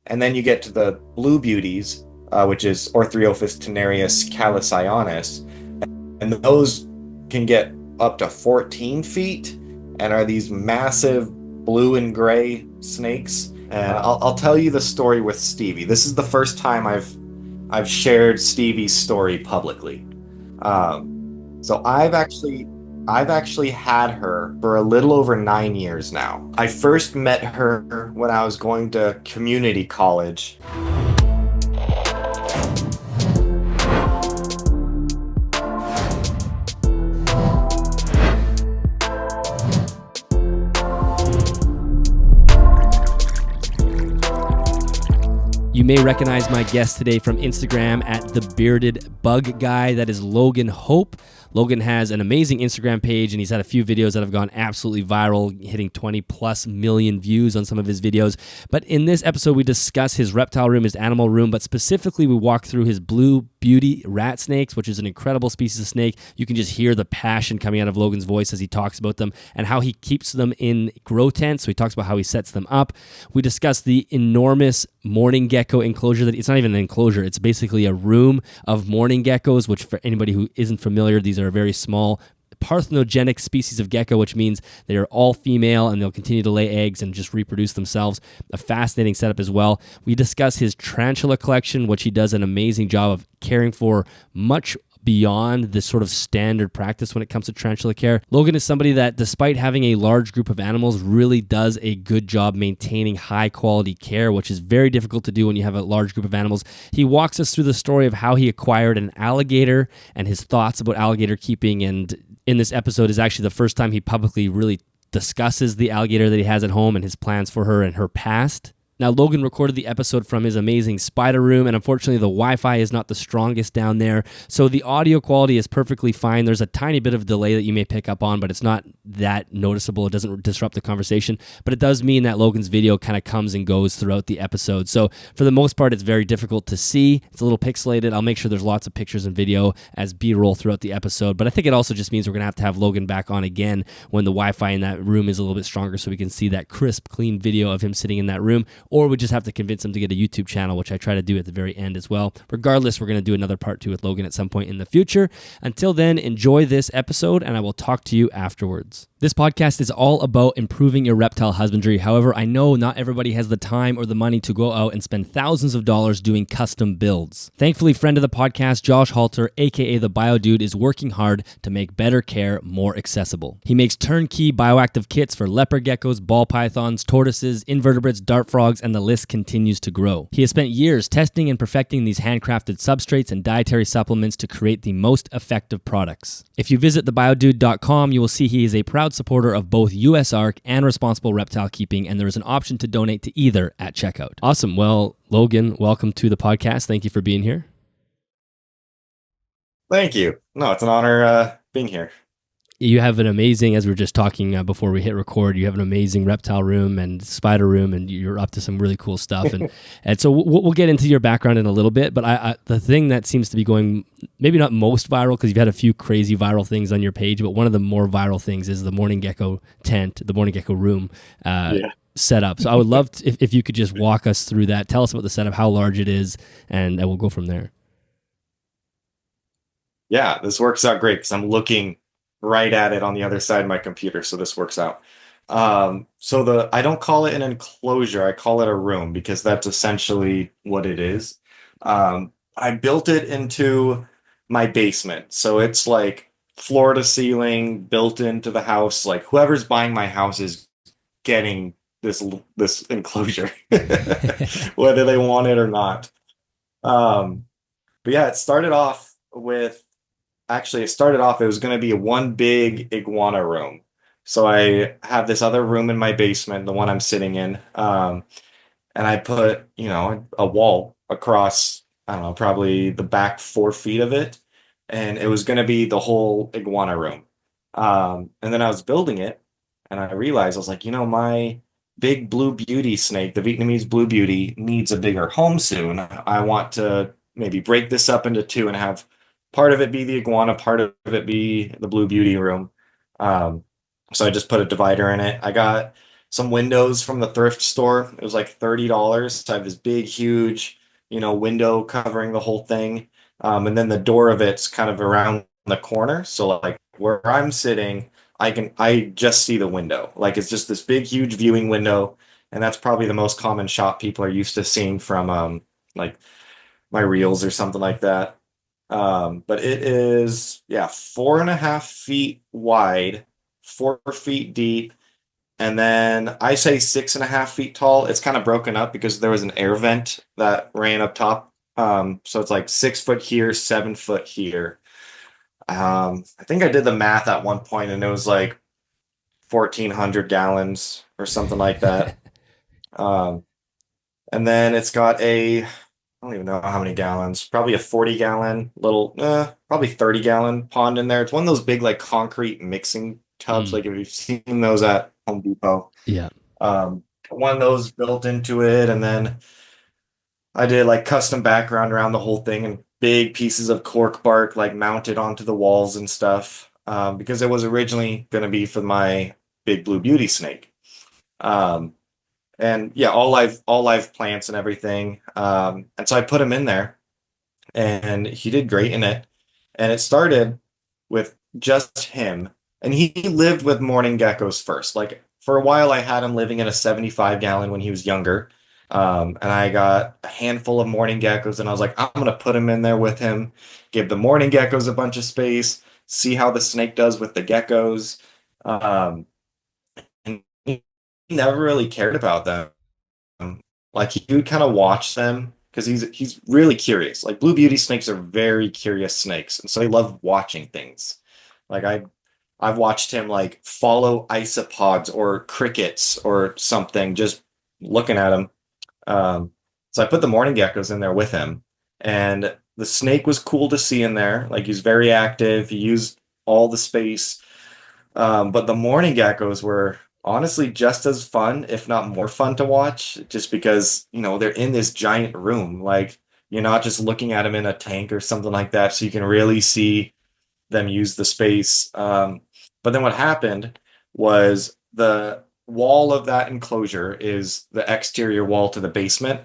And then you get to the blue beauties, which is Orthriophis tenareus caliscionis, and those can get up to 14 feet and are these massive blue and gray snakes. And I'll tell you the story with Stevie. This is the first time I've shared Stevie's story publicly. So I've actually had her for a little over 9 years now. I first met her when I was going to community college. You may recognize my guest today from Instagram at ThatBeardedBugGuy. That is Logan Hope. Logan has an amazing Instagram page, and he's had a few videos that have gone absolutely viral, hitting 20 plus million views on some of his videos. But in this episode, we discuss his reptile room, his animal room, but specifically we walk through his Blue Beauty rat snakes, which is an incredible species of snake. You can just hear the passion coming out of Logan's voice as he talks about them and how he keeps them in grow tents. So he talks about how he sets them up. We discuss the enormous Mourning gecko enclosure. That it's not even an enclosure. It's basically a room of mourning geckos, which for anybody who isn't familiar, these are a very small parthenogenic species of gecko, which means they are all female and they'll continue to lay eggs and just reproduce themselves. A fascinating setup as well. We discuss his tarantula collection, which he does an amazing job of caring for, much beyond the sort of standard practice when it comes to tarantula care. Logan is somebody that, despite having a large group of animals, really does a good job maintaining high quality care, which is very difficult to do when you have a large group of animals. He walks us through the story of how he acquired an alligator and his thoughts about alligator keeping, and in this episode is actually the first time he publicly really discusses the alligator that he has at home and his plans for her and her past. Now, Logan recorded the episode from his amazing spider room, and unfortunately the Wi-Fi is not the strongest down there, so the audio quality is perfectly fine. There's a tiny bit of delay that you may pick up on, but it's not that noticeable. It doesn't disrupt the conversation, but it does mean that Logan's video kind of comes and goes throughout the episode. So for the most part, it's very difficult to see. It's a little pixelated. I'll make sure there's lots of pictures and video as B-roll throughout the episode, but I think it also just means we're going to have Logan back on again when the Wi-Fi in that room is a little bit stronger so we can see that crisp, clean video of him sitting in that room. Or we just have to convince him to get a YouTube channel, which I try to do at the very end as well. Regardless, we're going to do another part 2 with Logan at some point in the future. Until then, enjoy this episode, and I will talk to you afterwards. This podcast is all about improving your reptile husbandry. However, I know not everybody has the time or the money to go out and spend thousands of dollars doing custom builds. Thankfully, friend of the podcast, Josh Halter, aka the Bio Dude, is working hard to make better care more accessible. He makes turnkey bioactive kits for leopard geckos, ball pythons, tortoises, invertebrates, dart frogs, and the list continues to grow. He has spent years testing and perfecting these handcrafted substrates and dietary supplements to create the most effective products. If you visit thebiodude.com, you will see he is a proud supporter of both USARK and responsible reptile keeping, and there is an option to donate to either at checkout. Awesome. Well, Logan, welcome to the podcast. Thank you for being here. Thank you. No, it's an honor being here. You have an amazing, as we were just talking before we hit record, you have an amazing reptile room and spider room, and you're up to some really cool stuff. And so we'll get into your background in a little bit, but the thing that seems to be going, maybe not most viral, because you've had a few crazy viral things on your page, but one of the more viral things is the Mourning gecko tent, the Mourning gecko room setup. So I would love to, if you could just walk us through that. Tell us about the setup, how large it is, and we'll go from there. Yeah, this works out great because I'm looking right at it on the other side of my computer, so this works out. So I don't call it an enclosure, I call it a room because that's essentially what it is. I built it into my basement, so it's like floor to ceiling, built into the house. Like whoever's buying my house is getting this enclosure, whether they want it or not. But yeah, it was going to be one big iguana room. So I have this other room in my basement, the one I'm sitting in. And I put, a wall across, I don't know, probably the back 4 feet of it. And it was going to be the whole iguana room. And then I was building it and I realized, I was like, my big blue beauty snake, the Vietnamese Blue Beauty, needs a bigger home soon. I want to maybe break this up into 2 and have part of it be the iguana, part of it be the Blue Beauty room. So I just put a divider in it. I got some windows from the thrift store. It was like $30. So I have this big, huge, window covering the whole thing. And then the door of it's kind of around the corner. So like where I'm sitting, I just see the window. Like it's just this big, huge viewing window. And that's probably the most common shot people are used to seeing from like my reels or something like that. But it is, yeah, 4.5 feet wide, 4 feet deep, and then I say 6.5 feet tall. It's kind of broken up because there was an air vent that ran up top. So it's like 6 foot here, 7 foot here. I think I did the math at one point and it was like 1,400 gallons or something like that. Um, and then it's got I don't even know how many gallons, probably a 40-gallon little, probably 30-gallon pond in there. It's one of those big like concrete mixing tubs, Mm. like if you've seen those at Home Depot. Yeah. One of those built into it, and then I did like custom background around the whole thing and big pieces of cork bark like mounted onto the walls and stuff. Because it was originally going to be for my big blue beauty snake. Um, and yeah, all live plants and everything. And so I put him in there, and he did great in it. And it started with just him, and he lived with mourning geckos first. Like for a while, I had him living in a 75-gallon when he was younger. And I got a handful of mourning geckos, and I was like, I'm gonna put him in there with him, give the mourning geckos a bunch of space, see how the snake does with the geckos. Um, and he never really cared about them. Like he would kind of watch them because he's really curious. Like blue beauty snakes are very curious snakes, and so they love watching things. Like I've watched him like follow isopods or crickets or something, just looking at them. So I put the morning geckos in there with him, and the snake was cool to see in there. Like he's very active. He used all the space. But the morning geckos were honestly just as fun, if not more fun to watch, just because, they're in this giant room. Like you're not just looking at them in a tank or something like that, so you can really see them use the space. But then what happened was the wall of that enclosure is the exterior wall to the basement.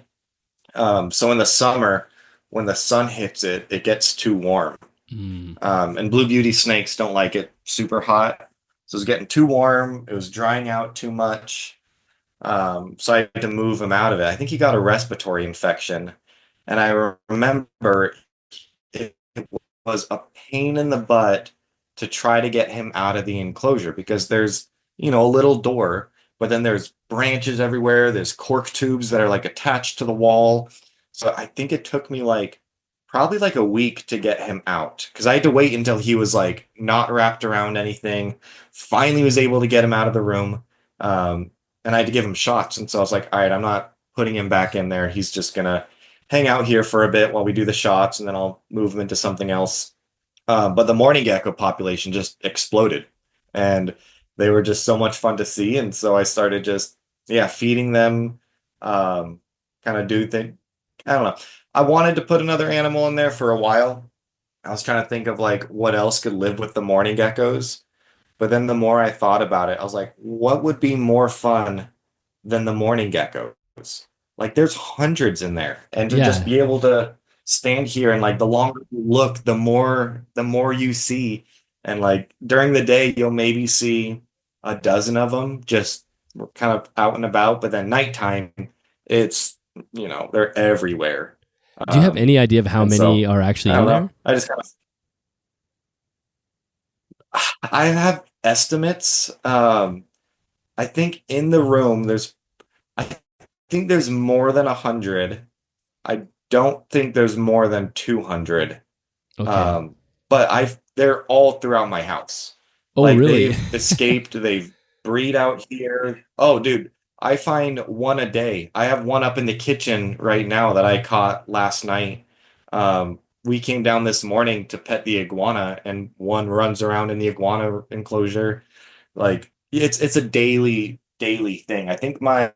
So in the summer, when the sun hits it, it gets too warm. Mm. And blue beauty snakes don't like it super hot. So it was getting too warm. It was drying out too much. So I had to move him out of it. I think he got a respiratory infection. And I remember it was a pain in the butt to try to get him out of the enclosure because there's, a little door, but then there's branches everywhere. There's cork tubes that are like attached to the wall. So I think it took me like probably like a week to get him out because I had to wait until he was like not wrapped around anything. Finally was able to get him out of the room. Um, and I had to give him shots. And so I was like, all right, I'm not putting him back in there. He's just gonna hang out here for a bit while we do the shots, and then I'll move him into something else. But the morning gecko population just exploded, and they were just so much fun to see. And so I started just, yeah, feeding them, um, kind of do thing. I don't know. I wanted to put another animal in there for a while. I was trying to think of like what else could live with the morning geckos. But then the more I thought about it, I was like, what would be more fun than the morning geckos? Like there's hundreds in there. And to just Yeah. be able to stand here and like the longer you look, the more you see. And like during the day, you'll maybe see a dozen of them just kind of out and about. But then nighttime, it's, they're everywhere. Do you have any idea of how And many so are I actually in don't know. there? I have estimates. I think in the room I think there's more than 100. I don't think there's more than 200. Okay. Um, but they're all throughout my house. Oh, Like really? they've escaped, they've breed out here. Oh, dude, I find one a day. I have one up in the kitchen right now that I caught last night. We came down this morning to pet the iguana, and one runs around in the iguana enclosure. Like it's a daily thing. I think my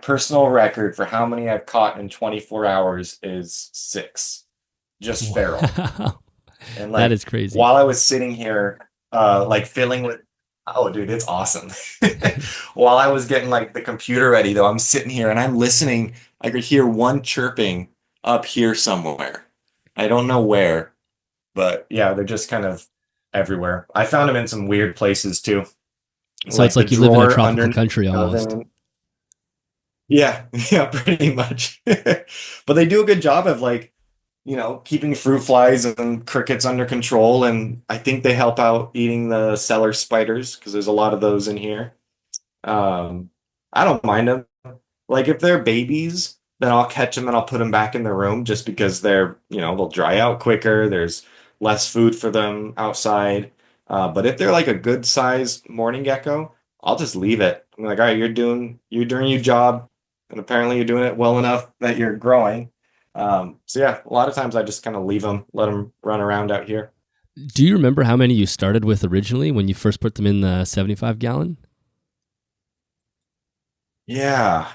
personal record for how many I've caught in 24 hours is 6, just feral. Wow. And That like is crazy. while I was sitting here, like filling with, Oh, dude, it's awesome. While I was getting like the computer ready, though, I'm sitting here and I'm listening. I could hear one chirping up here somewhere. I don't know where, but yeah, they're just kind of everywhere. I found them in some weird places too, So it's like the like you live in a drawer tropical underneath country the almost. oven. Yeah, yeah, pretty much. But they do a good job of like, keeping fruit flies and crickets under control, and I think they help out eating the cellar spiders because there's a lot of those in here. Um, I don't mind them. Like if they're babies, then I'll catch them and I'll put them back in the room just because they'll dry out quicker. There's less food for them outside. But if they're like a good size morning gecko, I'll just leave it. I'm like, all right, you're doing your job, and apparently you're doing it well enough that you're growing. So yeah, a lot of times I just kind of leave them, let them run around out here. Do you remember how many you started with originally when you first put them in the 75 gallon? Yeah,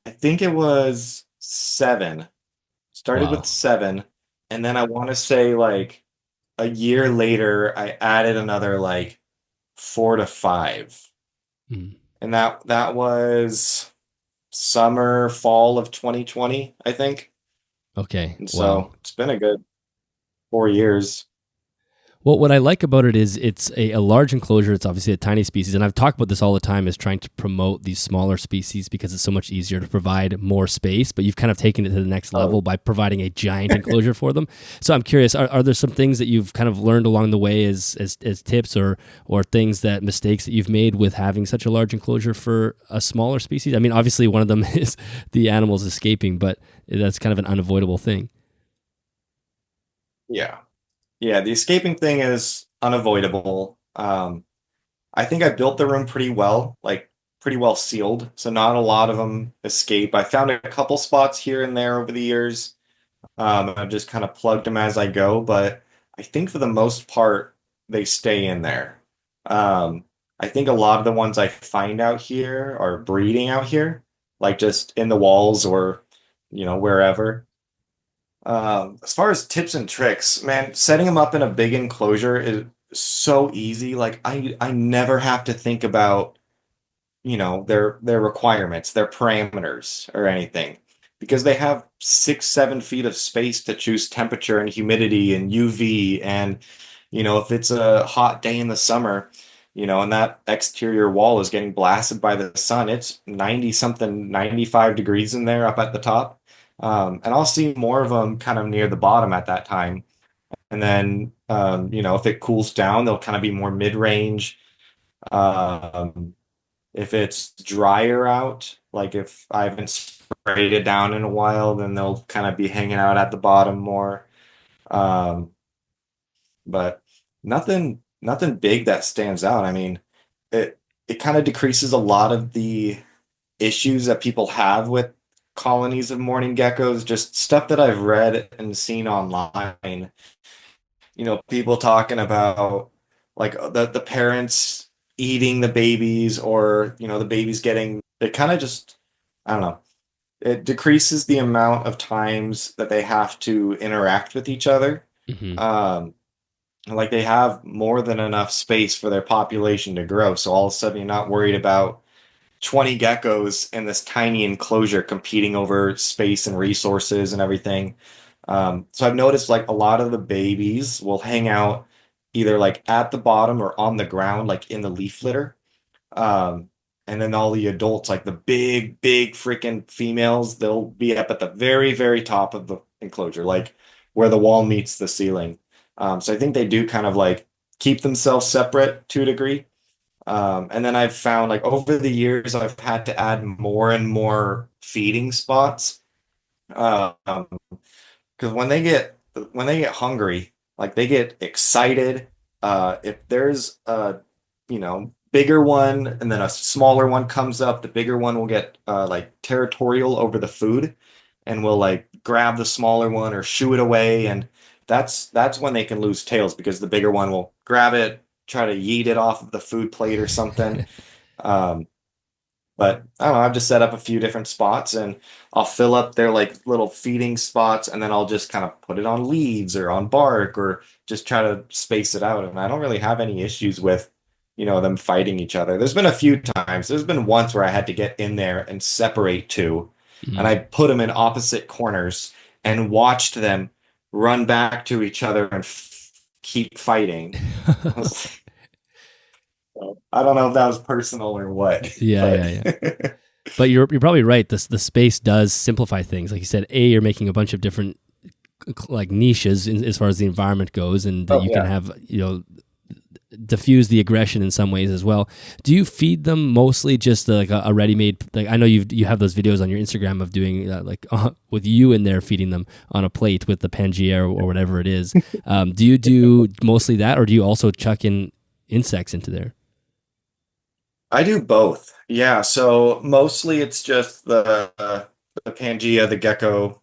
I think it was seven. Started with Wow. seven, and then I want to say like a year later, I added another like four to five, Mm. and that was summer, fall of 2020, I think. Okay. And Wow. so it's been a good 4 years. Well, what I like about it is it's a large enclosure. It's obviously a tiny species. And I've talked about this all the time is trying to promote these smaller species because it's so much easier to provide more space. But you've kind of taken it to the next Oh, level by providing a giant enclosure for them. So I'm curious, are there some things that you've kind of learned along the way as tips or things that mistakes that you've made with having such a large enclosure for a smaller species? I mean, obviously one of them is the animals escaping, but that's kind of an unavoidable thing. yeah. Yeah, the escaping thing is unavoidable. I think I built the room pretty well, like pretty well sealed, so not a lot of them escape. I found a couple spots here and there over the years. I've just kind of plugged them as I go, but I think for the most part, they stay in there. Um, I think a lot of the ones I find out here are breeding out here, like just in the walls or, wherever. As far as tips and tricks, man, setting them up in a big enclosure is so easy. Like I never have to think about their requirements, their parameters or anything. Because they have 6, 7 feet of space to choose temperature and humidity and UV. And, if it's a hot day in the summer, and that exterior wall is getting blasted by the sun, it's 90 something, 95 degrees in there up at the top. And I'll see more of them kind of near the bottom at that time. And then, if it cools down, they'll kind of be more mid-range. Um, if it's drier out, like if I haven't sprayed it down in a while, then they'll kind of be hanging out at the bottom more. Um, but nothing big that stands out. I mean, it kind of decreases a lot of the issues that people have with colonies of mourning geckos, just stuff that I've read and seen online. People talking about like the parents eating the babies or, the babies getting it kind of just I don't know. It decreases the amount of times that they have to interact with each other. Hmm. Um, like they have more than enough space for their population to grow. So all of a sudden you're not worried about 20 geckos in this tiny enclosure competing over space and resources and everything. So I've noticed like a lot of the babies will hang out either like at the bottom or on the ground, like in the leaf litter. Um, and then all the adults, like the big, big freaking females, they'll be up at the very, very top of the enclosure, like where the wall meets the ceiling. So I think they do kind of like keep themselves separate to a degree. And then I've found like over the years, I've had to add more and more feeding spots. Because when they get hungry, like they get excited. If there's a bigger one and then a smaller one comes up, the bigger one will get like territorial over the food and will like grab the smaller one or shoo it away, and that's when they can lose tails because the bigger one will grab it, try to yeet it off of the food plate or something. Um, but I don't know, I've just set up a few different spots and I'll fill up their like little feeding spots and then I'll just kind of put it on leaves or on bark or just try to space it out. And I don't really have any issues with, them fighting each other. There's been a few times. There's been once where I had to get in there and separate two, and Mm. I put them in opposite corners and watched them run back to each other and keep fighting. I was I don't know if that was personal or what, Yeah, but yeah, yeah. But you're probably right. The space does simplify things. Like you said, you're making a bunch of different like niches as far as the environment goes, and oh you can yeah. have diffuse the aggression in some ways as well. Do you feed them mostly just like a ready-made? Like I know you have those videos on your Instagram of doing with you in there feeding them on a plate with the Pangea or whatever it is. Do you do mostly that, or do you also chuck in insects into there? I do both. Yeah, so mostly it's just the Pangea, the gecko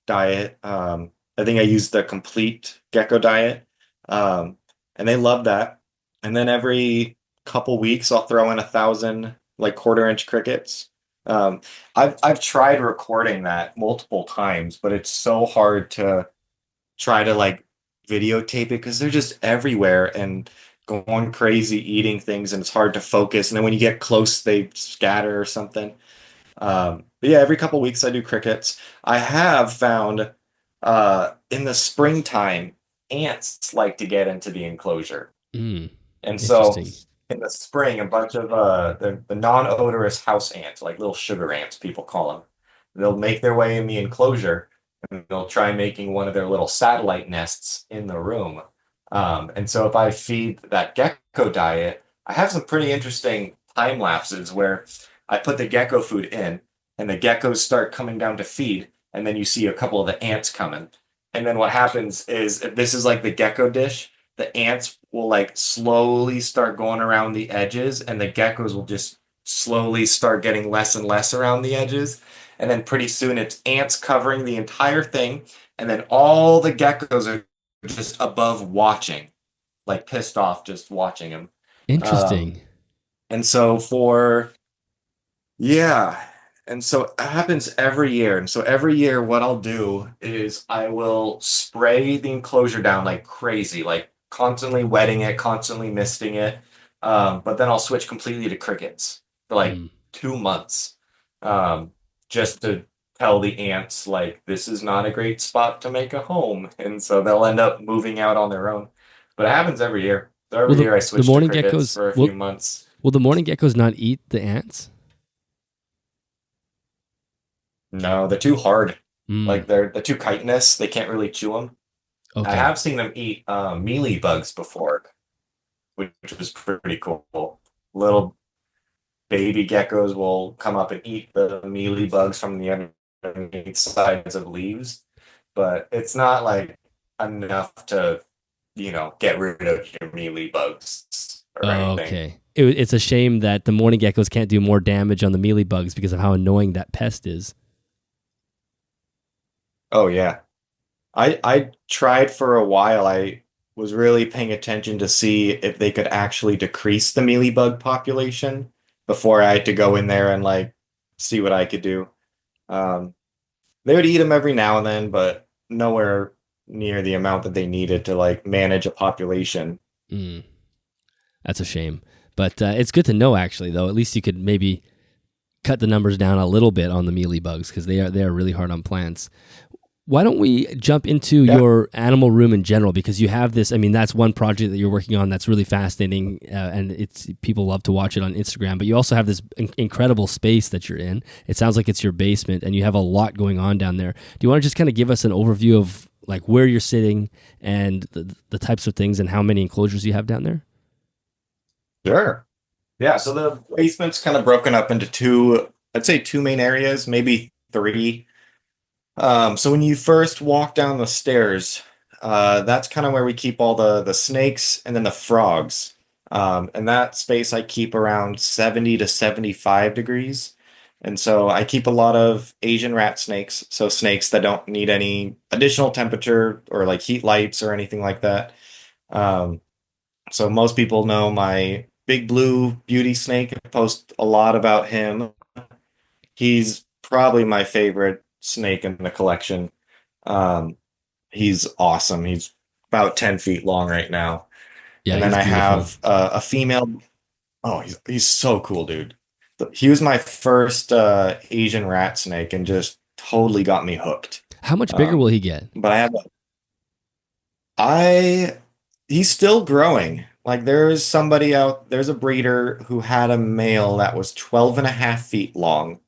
diet. I think I use the complete gecko diet. Um, and they love that. And then every couple weeks I'll throw in 1,000 like quarter-inch crickets. Um, I've tried recording that multiple times, but it's so hard to try to like videotape it because they're just everywhere and going crazy eating things and it's hard to focus. And then when you get close, they scatter or something. But yeah, every couple weeks I do crickets. I have found in the springtime, ants like to get into the enclosure. Mm, And so interesting. in the spring, a bunch of the non-odorous house ants, like little sugar ants, people call them, they'll make their way in the enclosure and they'll try making one of their little satellite nests in the room. And so if I feed that gecko diet, I have some pretty interesting time lapses where I put the gecko food in and the geckos start coming down to feed, and then you see a couple of the ants coming. And then what happens is if this is like the gecko dish, the ants will like slowly start going around the edges and the geckos will just slowly start getting less and less around the edges. And then pretty soon it's ants covering the entire thing. And then all the geckos are just above watching, like pissed off just watching him. Um, Interesting. and so yeah. And so it happens every year. And so every year, what I'll do is I will spray the enclosure down like crazy, like constantly wetting it, constantly misting it. But then I'll switch completely to crickets for like Mm. 2 months, um, just to tell the ants, like, this is not a great spot to make a home. And so they'll end up moving out on their own. But it happens every year. So Will every year I the switch to morning crickets geckos for a few months. will the morning geckos not eat the ants? No, they're too hard. Mm. Like they're too chitinous. They can't really chew them. I Okay. have seen them eat mealy bugs before, which was pretty cool. Little baby geckos will come up and eat the mealy bugs from the underneath sides of leaves, but it's not like enough to, get rid of your mealy bugs or anything. Okay. It's a shame that the morning geckos can't do more damage on the mealy bugs because of how annoying that pest is. Oh yeah. I tried for a while. I was really paying attention to see if they could actually decrease the mealybug population before I had to go in there and like see what I could do. Um, they would eat them every now and then, but nowhere near the amount that they needed to like manage a population. Mm. That's a shame. But it's good to know, actually, though. At least you could maybe cut the numbers down a little bit on the mealy bugs because they are really hard on plants. Why don't we jump into Yeah. your animal room in general? Because you have this. I mean, that's one project that you're working on that's really fascinating, and it's people love to watch it on Instagram. But you also have this incredible space that you're in. It sounds like it's your basement, and you have a lot going on down there. Do you want to just kind of give us an overview of like where you're sitting and the types of things and how many enclosures you have down there? Sure. Yeah, so the basement's kind of broken up into two, I'd say two main areas, maybe three. So when you first walk down the stairs, that's kind of where we keep all the snakes and then the frogs. And that space I keep around 70 to 75 degrees. And so I keep a lot of Asian rat snakes, so snakes that don't need any additional temperature or like heat lights or anything like that. Um, so most people know my big blue beauty snake. I post a lot about him. He's probably my favorite snake in the collection. Um, he's awesome. He's about 10 feet long right now. Yeah, And then he's I beautiful. have a female. Oh, he's so cool, dude. He was my first Asian rat snake and just totally got me hooked. How much bigger will Um, he get? but I he's still growing. Like there's a breeder who had a male that was 12 and a half feet long.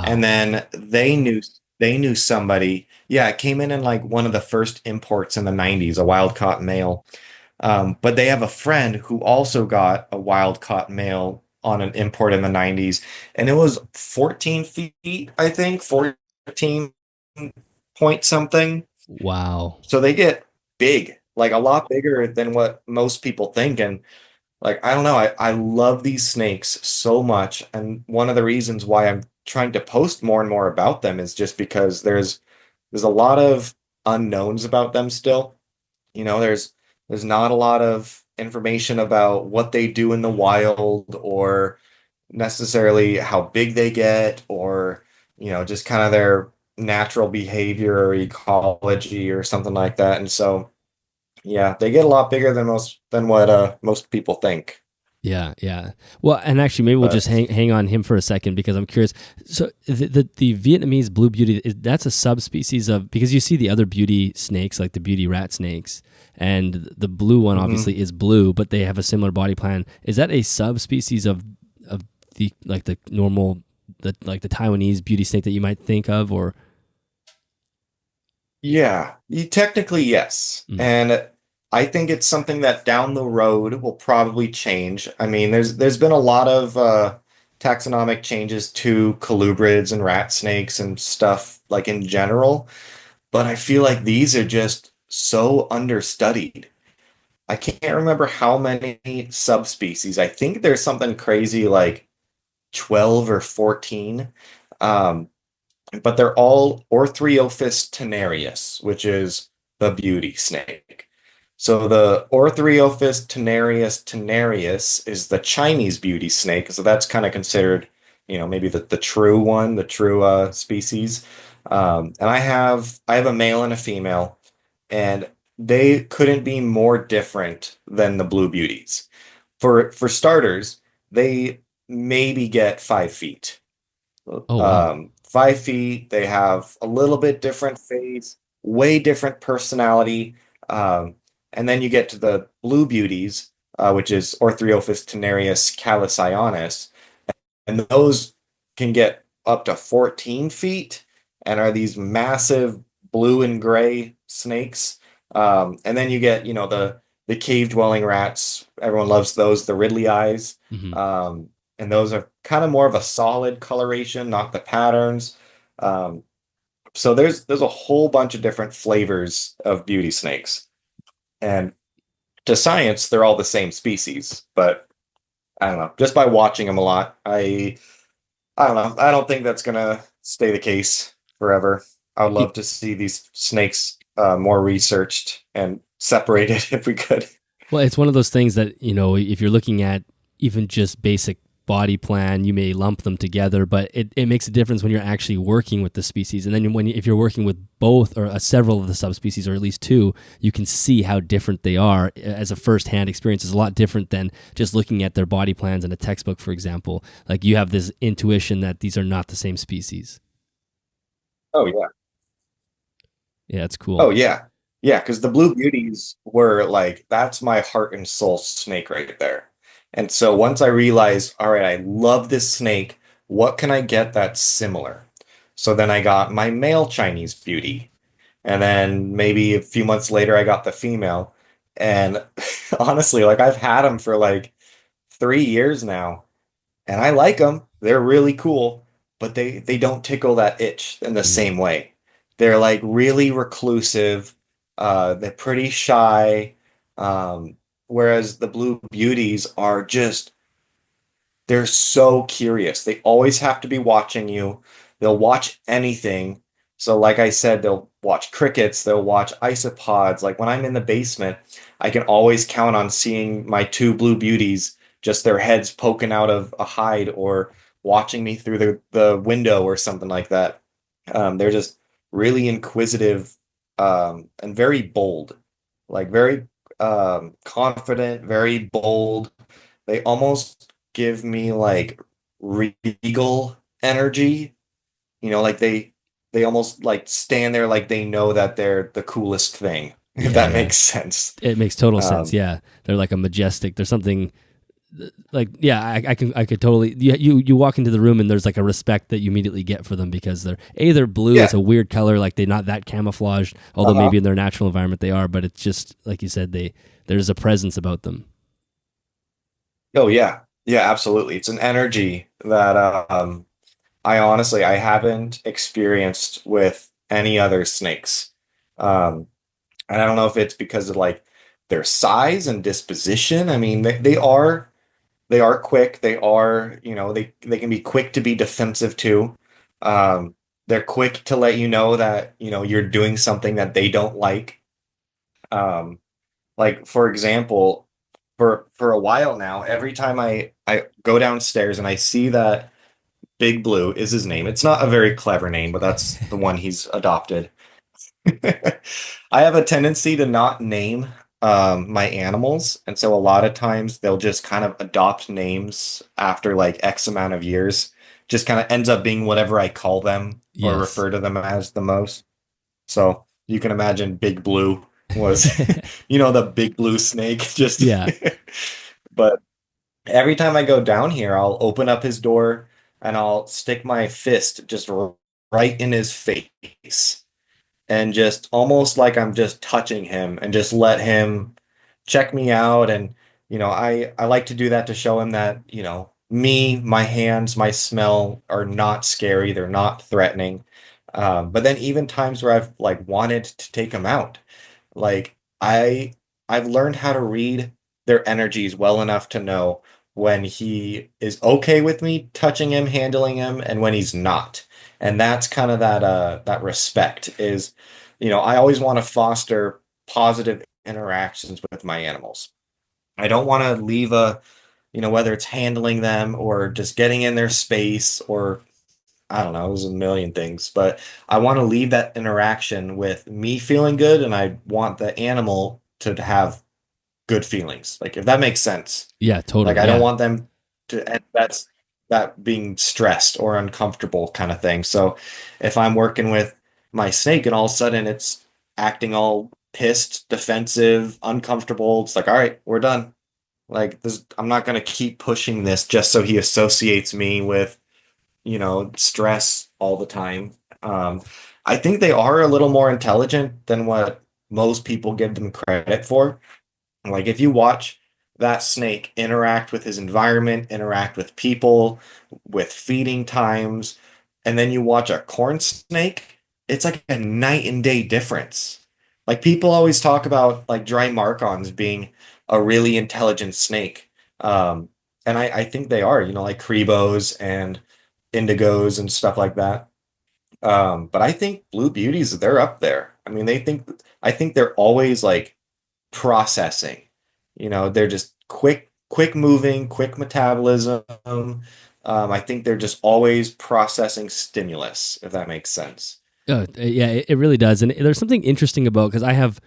And Wow. then they knew somebody. Yeah, it came in like one of the first imports in the 90s, a wild caught male. But they have a friend who also got a wild caught male on an import in the 90s, and it was 14 feet, I think, 14 point something. Wow. So they get big, like a lot bigger than what most people think. And like, I don't know, I love these snakes so much. And one of the reasons why I'm trying to post more and more about them is just because there's a lot of unknowns about them still. There's not a lot of information about what they do in the wild or necessarily how big they get or, just kind of their natural behavior or ecology or something like that. And so, yeah, they get a lot bigger than what most people think. Yeah, yeah. Well, and actually, maybe we'll just But hang on him for a second because I'm curious. So the Vietnamese Blue Beauty that's a subspecies of, because you see the other beauty snakes like the beauty rat snakes, and the blue one mhm. obviously is blue, but they have a similar body plan. Is that a subspecies of the like the normal the Taiwanese beauty snake that you might think of, or? Yeah, technically yes. Mm. And I think it's something that down the road will probably change. I mean, there's been a lot of taxonomic changes to colubrids and rat snakes and stuff like in general, but I feel like these are just so understudied. I can't remember how many subspecies. I think there's something crazy like 12 or 14. Um, but they're all Orthriophis tenareus, which is the beauty snake. So the Orthriophis tenareus is the Chinese beauty snake. So that's kind of considered, maybe the true one, the true species. And I have a male and a female, and they couldn't be more different than the blue beauties. For starters, they maybe get 5 feet. Oh wow. 5 feet. They have a little bit different face, way different personality. Um, and then you get to the blue beauties, which is Orthriophis tenareus calicionis, and those can get up to 14 feet and are these massive blue and gray snakes. And then you get, the cave dwelling rats. Everyone loves those, the Ridley eyes. Hmm. Um, and those are kind of more of a solid coloration, not the patterns. Um, so there's a whole bunch of different flavors of beauty snakes. And to science, they're all the same species, but I don't know. Just by watching them a lot, I don't know. I don't think that's gonna stay the case forever. I would love to see these snakes more researched and separated if we could. Well, it's one of those things that, if you're looking at even just basic body plan, you may lump them together, but it makes a difference when you're actually working with the species. And then if you're working with both or several of the subspecies, or at least two, you can see how different they are as a first-hand experience. Is a lot different than just looking at their body plans in a textbook, for example. Like you have this intuition that these are not the same species. Oh yeah. Yeah, it's cool. Oh yeah. Yeah, because the Blue Beauties were like, that's my heart and soul snake right there. And so once I realized, all right, I love this snake, what can I get that's similar? So then I got my male Chinese beauty. And then maybe a few months later, I got the female. And honestly, like I've had them for like 3 years now, and I like them. They're really cool, but they don't tickle that itch in the Mm. same way. They're like really reclusive. They're pretty shy. Um, whereas the Blue Beauties are just they're so curious. They always have to be watching you. They'll watch anything. So, like I said, they'll watch crickets, they'll watch isopods. Like when I'm in the basement, I can always count on seeing my two blue beauties, just their heads poking out of a hide or watching me through the window or something like that. They're just really inquisitive and very bold, like very confident, very bold. They almost give me like regal energy. Like they almost like stand there like they know that they're the coolest thing, if Yeah, that yeah. makes sense. It makes total sense. Um, Yeah, they're like a majestic. There's something like yeah, I could totally you walk into the room and there's like a respect that you immediately get for them because they're blue. It's yeah. a weird color, like they're not that camouflaged. Although Uh-huh. maybe in their natural environment they are, but it's just like you said, there's a presence about them. Oh yeah. Yeah, absolutely. It's an energy that I haven't experienced with any other snakes. Um, and I don't know if it's because of like their size and disposition. I mean, they are quick. They are, they can be quick to be defensive too. Um, they're quick to let you know that, you're doing something that they don't like. Um, like for example, for a while now, every time I go downstairs and I see that Big Blue is his name. It's not a very clever name, but that's the one he's adopted. I have a tendency to not name my animals, and so a lot of times they'll just kind of adopt names after like X amount of years. Just kind of ends up being whatever I call them or Yes. refer to them as the most. So you can imagine Big Blue was, the big blue snake. Just, Yeah. but every time I go down here, I'll open up his door and I'll stick my fist just right in his face and just almost like I'm just touching him and just let him check me out. And, I like to do that to show him that, me, my hands, my smell are not scary. They're not threatening. But then even times where I've like wanted to take him out, like I've learned how to read their energies well enough to know when he is okay with me touching him, handling him, and when he's not. And that's kind of that respect is, I always want to foster positive interactions with my animals. I don't want to leave whether it's handling them or just getting in their space or I don't know, there's a million things, but I want to leave that interaction with me feeling good and I want the animal to have good feelings. Like if that makes sense. Yeah, Like totally. I don't Yeah. want them to and that's that being stressed or uncomfortable kind of thing. So if I'm working with my snake and all of a sudden it's acting all pissed, defensive, uncomfortable, it's like, all right, we're done. Like this, I'm not going to keep pushing this just so he associates me with stress all the time. Um, I think they are a little more intelligent than what most people give them credit for. Like if you watch that snake interact with his environment, interact with people, with feeding times, and then you watch a corn snake, it's like a night and day difference. Like people always talk about like dry markons being a really intelligent snake. Um, and I think they are, like Crebos and Indigos and stuff like that. But I think Blue Beauties, they're up there. I mean, I think they're always like processing. They're just quick moving, quick metabolism. I think they're just always processing stimulus, if that makes sense. Yeah, it really does. And there's something interesting about because I have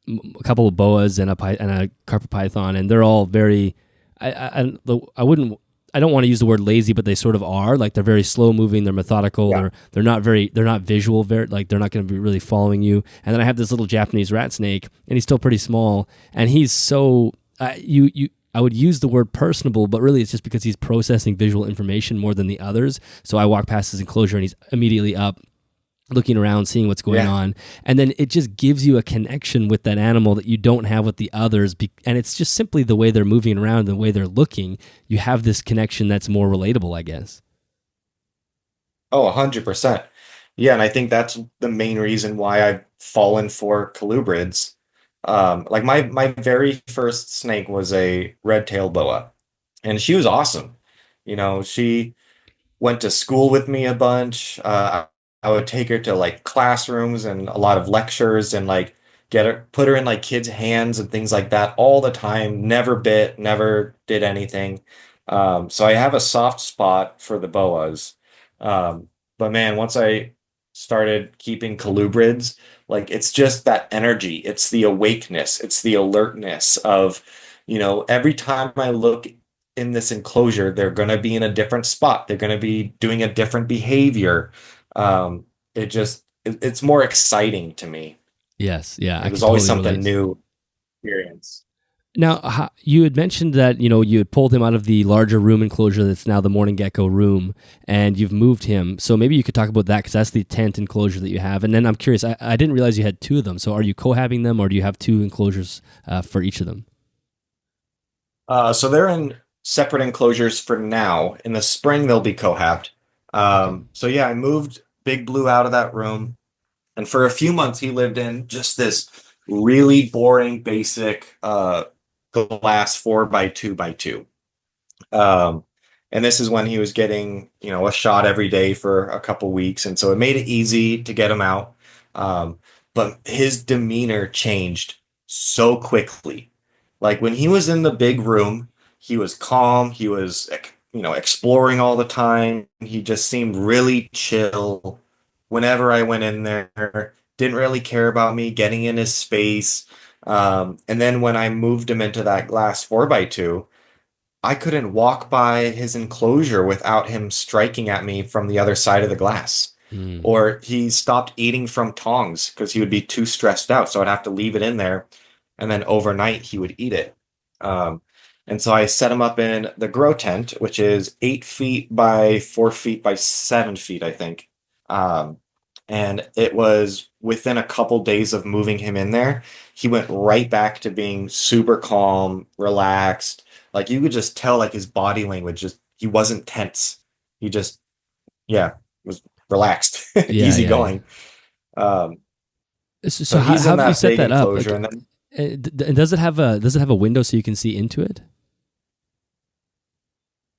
a couple of boas and and a carpet python, and they're all very. I wouldn't. I don't want to use the word lazy, but they sort of are. Like they're very slow moving. They're methodical. Yeah. They're not very. They're not visual. Very like they're not going to be really following you. And then I have this little Japanese rat snake, and he's still pretty small, and he's so you. I would use the word personable, but really it's just because he's processing visual information more than the others. So I walk past his enclosure and he's immediately up looking around, seeing what's going Yeah. on. And then it just gives you a connection with that animal that you don't have with the others. And it's just simply the way they're moving around, the way they're looking. You have this connection that's more relatable, I guess. Oh, 100%. Yeah, and I think that's the main reason why I've fallen for colubrids. Like my very first snake was a red-tailed boa, and she was awesome. She went to school with me a bunch. I would take her to like classrooms and a lot of lectures and like put her in like kids' hands and things like that all the time. Never bit, never did anything. So I have a soft spot for the boas. Um, but man, once I started keeping colubrids, like it's just that energy, it's the awakeness, it's the alertness of, every time I look in this enclosure, they're going to be in a different spot. They're going to be doing a different behavior. It's more exciting to me. Yes, yeah, I There's can always totally something relate. new experience. Now, you had mentioned that you had pulled him out of the larger room enclosure that's now the Mourning Gecko room, and you've moved him. So maybe you could talk about that because that's the tent enclosure that you have. And then I'm curious, I didn't realize you had two of them. So are you cohabiting them, or do you have two enclosures for each of them? So they're in separate enclosures for now. In the spring, they'll be cohabbed. Okay. So yeah, I moved Big Blue out of that room, and for a few months, he lived in just this really boring, basic glass 4x2x2. Um, and this is when he was getting, a shot every day for a couple weeks, and so it made it easy to get him out. Um, but his demeanor changed so quickly. Like when he was in the big room, he was calm. He was, exploring all the time. He just seemed really chill. Whenever I went in there, didn't really care about me getting in his space. And then when I moved him into that glass 4x2, I couldn't walk by his enclosure without him striking at me from the other side of the glass. Mm. Or he stopped eating from tongs because he would be too stressed out. So I'd have to leave it in there. And then overnight he would eat it. Um, and so I set him up in the grow tent, which is 8 feet by 4 feet by 7 feet, I think. Um, and it was within a couple days of moving him in there, he went right back to being super calm, relaxed. Like you could just tell like his body language, just he wasn't tense. He just, yeah, was relaxed, Yeah, easy yeah, yeah. going. Um, So so he's how in have you that set big that up? enclosure, Like, and then does it have a window so you can see into it?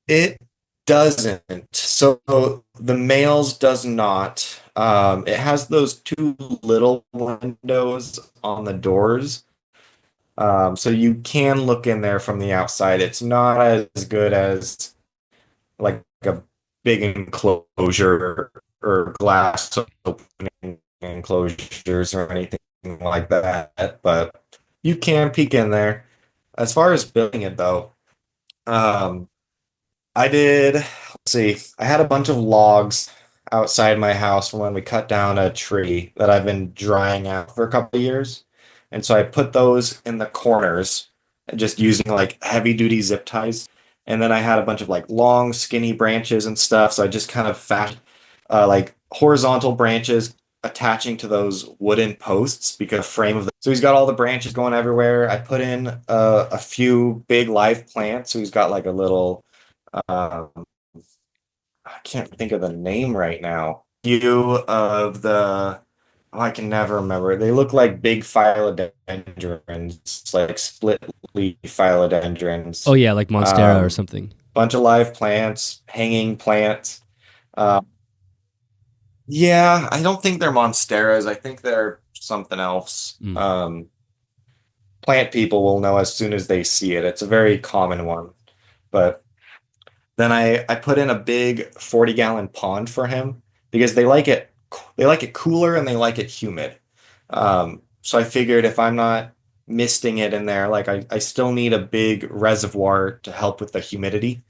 it doesn't. So the males does not. It has those two little windows on the doors. So you can look in there from the outside. It's not as good as like a big enclosure or glass opening enclosures or anything like that, but you can peek in there. As far as building it though, um, let's see, I had a bunch of logs outside my house from when we cut down a tree that I've been drying out for a couple of years. And so I put those in the corners, just using like heavy duty zip ties. And then I had a bunch of like long, skinny branches and stuff. So I just kind of like horizontal branches attaching to those wooden posts because frame of the so he's got all the branches going everywhere. I put in a few big live plants. So he's got like a little um, I can't think of the name right now. Few of the oh, I can never remember. They look like big philodendrons, like split leaf Oh philodendrons. yeah, like Monstera or Um, something. Bunch of live plants, hanging plants. Uh, yeah, I don't think they're monsteras. I think they're something else. Mm. Plant people will know as soon as they see it. It's a very common one. But then I put in a big 40-gallon pond for him because they like it cooler and they like it humid. So I figured if I'm not misting it in there, like I still need a big reservoir to help with the humidity.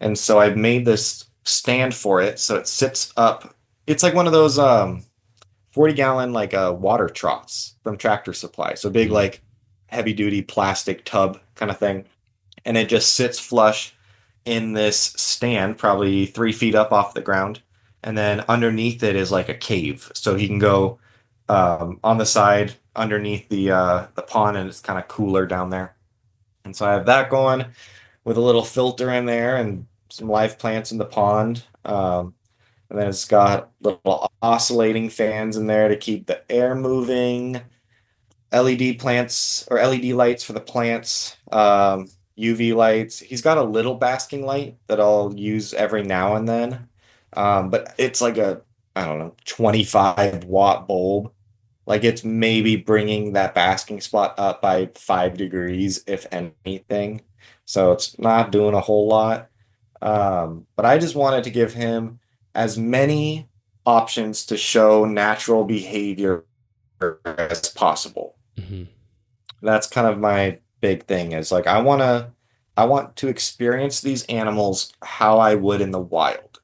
And so I've made this stand for it so it sits up. It's like one of those 40-gallon like water troughs from Tractor Supply. So big Mm. like heavy duty plastic tub kind of thing. And it just sits flush in this stand, probably 3 feet up off the ground. And then underneath it is like a cave. So he can go on the side underneath the pond and it's kind of cooler down there. And so I have that going with a little filter in there and some live plants in the pond. And then it's got little oscillating fans in there to keep the air moving. LED plants or LED lights for the plants, UV lights. He's got a little basking light that I'll use every now and then. But it's like I don't know, 25-watt bulb. Like it's maybe bringing that basking spot up by 5 degrees, if anything. So it's not doing a whole lot. But I just wanted to give him as many options to show natural behavior as possible. Hmm. That's kind of my big thing is like I want to I want to experience these animals how I would in the wild,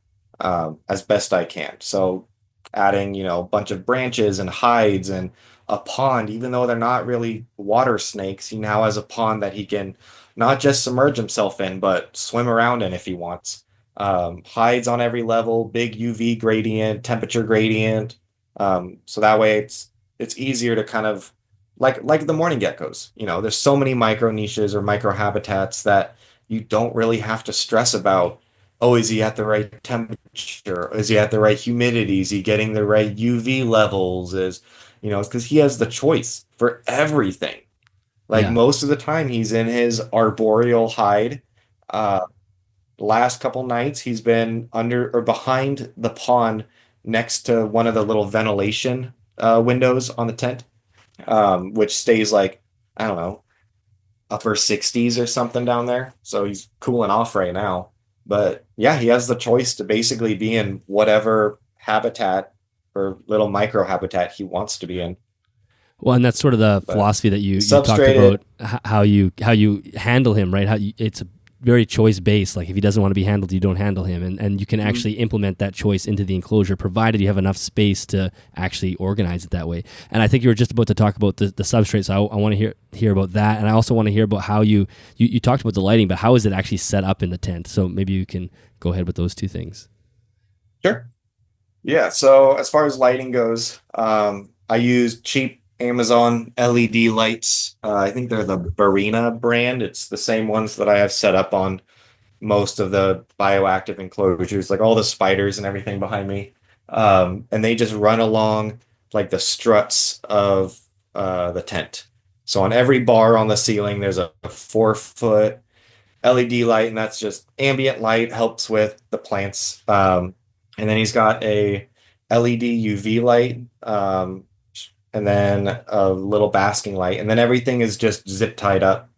as best I can. So adding, a bunch of branches and hides and a pond, even though they're not really water snakes, he now has a pond that he can not just submerge himself in, but swim around in if he wants. Hides on every level, big UV gradient, temperature gradient. So that way it's easier to kind of like the mourning geckos. There's so many micro niches or micro habitats that you don't really have to stress about. Oh, is he at the right temperature? Is he at the right humidity? Is he getting the right UV levels? Because he has the choice for everything. Like Yeah. most of the time, he's in his arboreal hide. Uh, last couple nights, he's been under or behind the pond next to one of the little ventilation windows on the tent, which stays like, I don't know, upper 60s or something down there. So he's cooling off right now. But yeah, he has the choice to basically be in whatever habitat or little micro habitat he wants to be in. Well, and that's sort of the But philosophy that you talked substrated, about how you handle him, right? It's a very choice based. Like if he doesn't want to be handled, you don't handle him, and you can mhm, actually implement that choice into the enclosure, provided you have enough space to actually organize it that way. And I think you were just about to talk about the substrate, so I want to hear about that, and I also want to hear about how you talked about the lighting, but how is it actually set up in the tent? So maybe you can go ahead with those two things. sure. Yeah, so as far as lighting goes, I use cheap Amazon LED lights. I think they're the Barina brand. It's the same ones that I have set up on most of the bioactive enclosures, like all the spiders and everything behind me. And they just run along like the struts of the tent. So on every bar on the ceiling, there's a 4 foot LED light, and that's just ambient light, helps with the plants. And then he's got a LED UV light, and then a little basking light, and then everything is just zip tied up.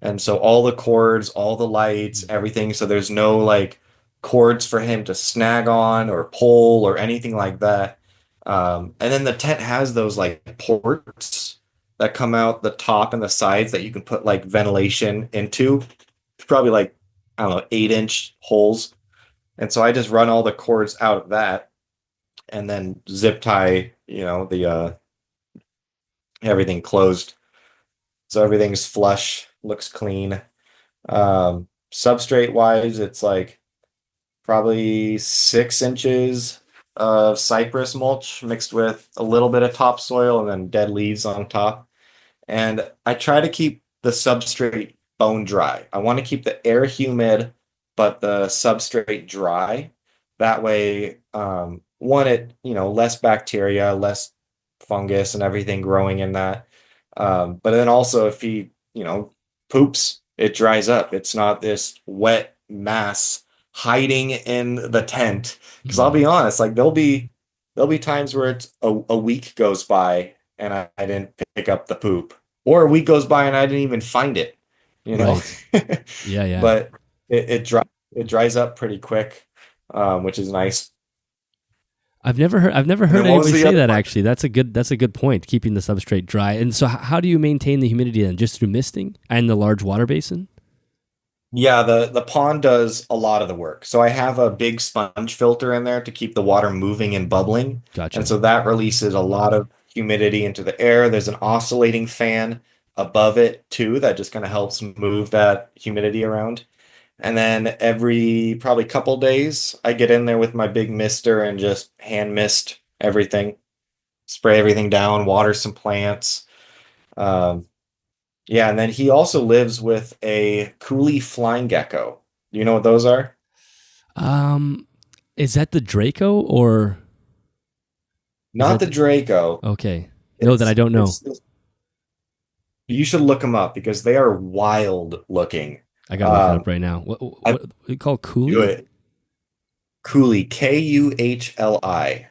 And so all the cords, all the lights, everything. So there's no like cords for him to snag on or pull or anything like that. And then the tent has those like ports that come out the top and the sides that you can put like ventilation into. It's probably like, I don't know, 8-inch holes. And so I just run all the cords out of that and then zip tie, the everything closed. So everything's flush, looks clean. Substrate wise, it's like probably 6 inches of cypress mulch mixed with a little bit of topsoil and then dead leaves on top. And I try to keep the substrate bone dry. I want to keep the air humid, but the substrate dry. That way, one, less bacteria, less fungus and everything growing in that. But then also if he, poops, it dries up. It's not this wet mass hiding in the tent. Because I'll be honest, like there'll be times where it's a week goes by and I didn't pick up the poop, or a week goes by and I didn't even find it, you know. Right. Yeah. Yeah. But it dries up pretty quick, which is nice. I've never And heard then what was anybody the say other that one? actually. That's a good point, keeping the substrate dry. And so how do you maintain the humidity then? Just through misting and the large water basin? Yeah, the pond does a lot of the work. So I have a big sponge filter in there to keep the water moving and bubbling. And Gotcha. so that releases a lot of humidity into the air. There's an oscillating fan above it too that just kind of helps move that humidity around. And then every probably couple days, I get in there with my big mister and just hand mist everything, spray everything down, water some plants. Um, yeah, and then he also lives with a coolie flying gecko. Do you know what those are? Um, is that the Draco or is Not that the Draco. okay? No, that I It's don't know. it's you should look them up because they are wild looking. I gotta look it up Um, right now. What I you call do Coolie? it. Coolie, Kuhli.